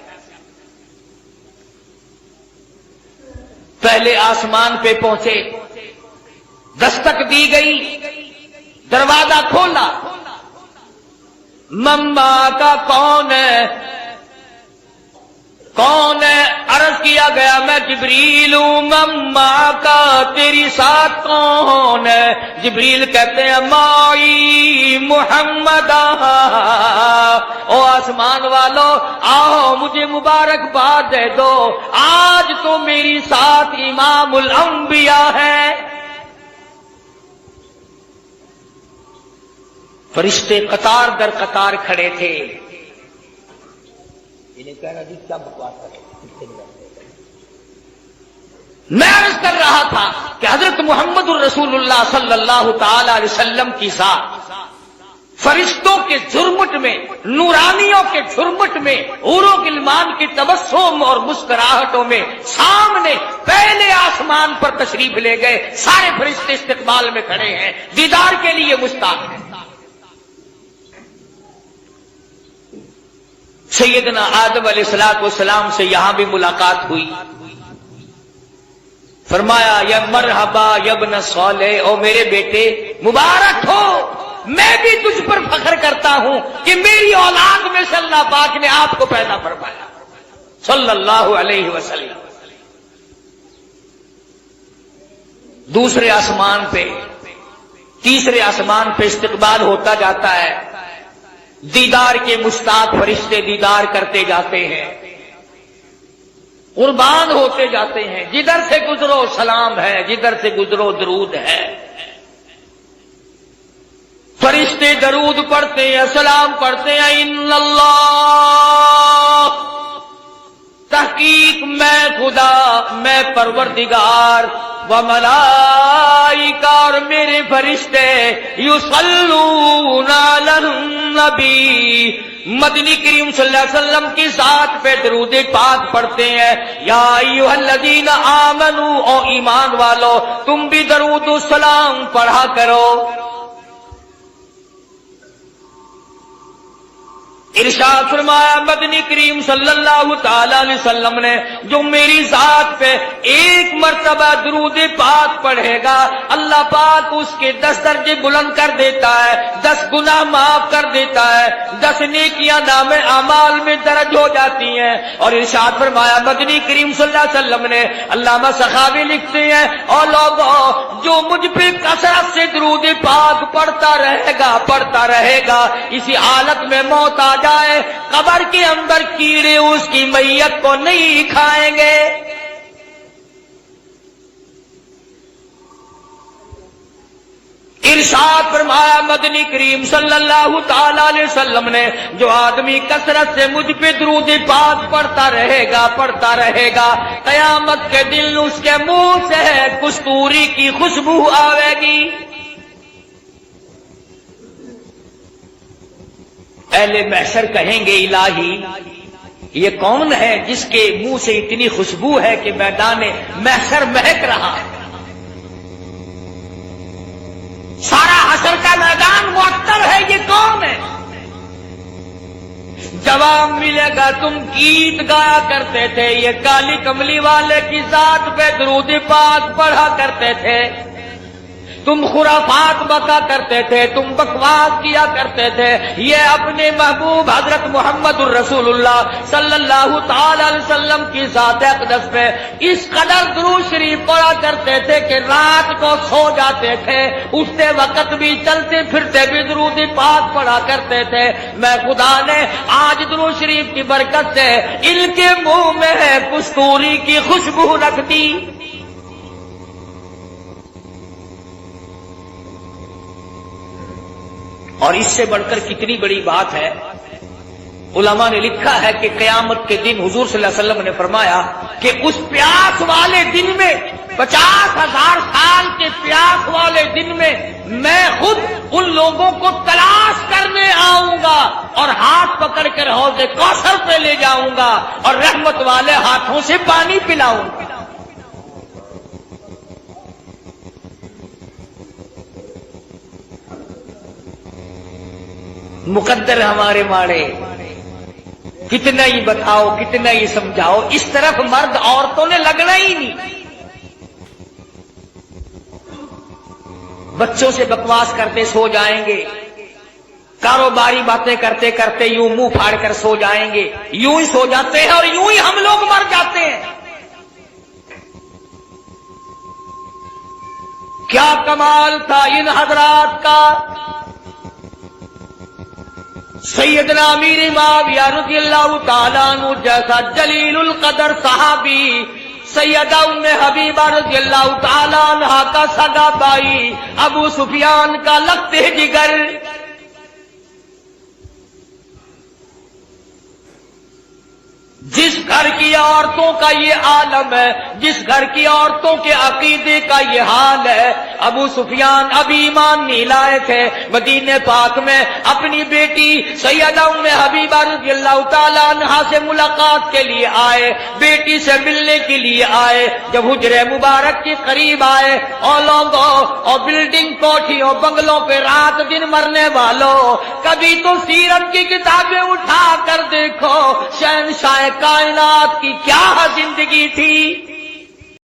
پہلے آسمان پہ پہنچے، دستک دی گئی، دروازہ کھولا، مما کا کون ہے؟ کون ہے؟ عرض کیا گیا میں جبریل ہوں۔ مما کا تیری ساتھ کون ہے؟ جبریل کہتے ہیں مائی محمد۔ او آسمان والو آؤ مجھے مبارکباد دے دو، آج تو میری ساتھ امام الانبیاء ہے۔ فرشتے قطار در قطار کھڑے تھے۔ کہنا جی کیا بکواس کرے، میں عرض کر رہا تھا کہ حضرت محمد الرسول اللہ صلی اللہ تعالی علیہ وسلم کی ذات فرشتوں کے جھرمٹ میں، نورانیوں کے جھرمٹ میں، حوروں غلمان کی تبسم اور مسکراہٹوں میں سامنے پہلے آسمان پر تشریف لے گئے۔ سارے فرشتے استقبال میں کھڑے ہیں، دیدار کے لیے مشتاق ہیں۔ سیدنا آدم علیہ السلام سے یہاں بھی ملاقات ہوئی، فرمایا یا مرحبا یا ابن صالح، او میرے بیٹے مبارک ہو، میں بھی تجھ پر فخر کرتا ہوں کہ میری اولاد میں سے اللہ پاک نے آپ کو پیدا فرمایا صلی اللہ علیہ وسلم۔ دوسرے آسمان پہ، تیسرے آسمان پہ استقبال ہوتا جاتا ہے، دیدار کے مشتاق فرشتے دیدار کرتے جاتے ہیں، قربان ہوتے جاتے ہیں، جدھر سے گزرو سلام ہے، جدھر سے گزرو درود ہے۔ فرشتے درود پڑھتے ہیں، سلام پڑھتے ہیں، ان اللہ، تحقیق میں خدا، میں پروردگار، وملائکہ، اور میرے فرشتے، یصلون علی النبی، مدنی کریم صلی اللہ علیہ وسلم کی ذات پہ درود پاک پڑھتے ہیں۔ یا ایھا الذین آمنو، او ایمان والو تم بھی درود و سلام پڑھا کرو۔ ارشاد فرمایا مدنی کریم صلی اللہ تعالی علیہ وسلم نے، جو میری ذات پہ ایک مرتبہ درود پاک پڑھے گا، اللہ پاک اس کے 10 درجے بلند کر دیتا ہے، 10 گناہ معاف کر دیتا ہے، 10 نیکیاں نام اعمال میں درج ہو جاتی ہیں۔ اور ارشاد فرمایا مدنی کریم صلی اللہ علیہ وسلم نے، علامہ سخاوی لکھتے ہیں، اور لوگوں جو مجھ پہ کثرت سے درود پاک پڑھتا رہے گا، اسی حالت میں موت آ جائے، قبر کے اندر کیڑے اس کی میت کو نہیں کھائیں گے۔ ارشاد فرمایا مدنی کریم صلی اللہ تعالی علیہ وسلم نے، جو آدمی کثرت سے مجھ پہ درود پاک پڑھتا رہے گا، قیامت کے دن اس کے منہ سے کستوری کی خوشبو آئے گی۔ اہل محشر کہیں گے الہی یہ کون ہے جس کے منہ سے اتنی خوشبو ہے کہ میدان محشر مہک رہا ہے، سارا حشر کا میدان معطر ہے، یہ کون ہے؟ جواب ملے گا تم گیت گایا کرتے تھے، یہ کالی کملی والے کی ذات پہ درود پاک پڑھا کرتے تھے، تم خرافات بکا کرتے تھے، تم بکواس کیا کرتے تھے، یہ اپنے محبوب حضرت محمد الرسول اللہ صلی اللہ تعالی علیہ وسلم کی ذات اقدس پہ اس قدر درود شریف پڑھا کرتے تھے کہ رات کو سو جاتے تھے، اٹھتے وقت بھی چلتے پھرتے بھی درود پاک پڑھا کرتے تھے۔ میں خدا نے آج درود شریف کی برکت سے ان کے منہ میں ہے کستوری کی خوشبو رکھ دی۔ اور اس سے بڑھ کر کتنی بڑی بات ہے، علماء نے لکھا ہے کہ قیامت کے دن حضور صلی اللہ علیہ وسلم نے فرمایا کہ اس پیاس والے دن میں 50,000 سال کے پیاس والے دن میں میں خود ان لوگوں کو تلاش کرنے آؤں گا اور ہاتھ پکڑ کر حوض کوثر پہ لے جاؤں گا اور رحمت والے ہاتھوں سے پانی پلاؤں گا۔ مقدر ہمارے ماڑے، کتنا ہی بتاؤ کتنا ہی سمجھاؤ، اس طرف مرد عورتوں نے لگنا ہی نہیں۔ بچوں سے بکواس کرتے سو جائیں گے، کاروباری باتیں کرتے کرتے یوں منہ پھاڑ کر سو جائیں گے، یوں ہی سو جاتے ہیں اور یوں ہی ہم لوگ مر جاتے ہیں۔ کیا کمال تھا ان حضرات کا! سیدنا امیر معاویہ رضی اللہ تعالیٰ عنہ جیسا جلیل القدر صحابی، سیدہ ام حبیبہ رضی اللہ تعالیٰ عنہ کا سگا بھائی ابو سفیان کا لگتے جگر، جس گھر کی عورتوں کا یہ عالم ہے، جس گھر کی عورتوں کے عقیدے کا یہ حال ہے، ابو سفیان ابھی ایمان نہیں لائے تھے، مدینے پاک میں اپنی بیٹی سیدہ ام حبیبہ رضی اللہ تعالیٰ عنہا سے ملاقات کے لیے آئے، بیٹی سے ملنے کے لیے آئے۔ جب حجرے مبارک کے قریب آئے، اور لوگوں اور بلڈنگ کوٹھیوں بنگلوں پہ رات دن مرنے والوں، کبھی تو سیرت کی کتابیں اٹھا کر دیکھو، شہنشاہ کائنات کی کیا زندگی تھی۔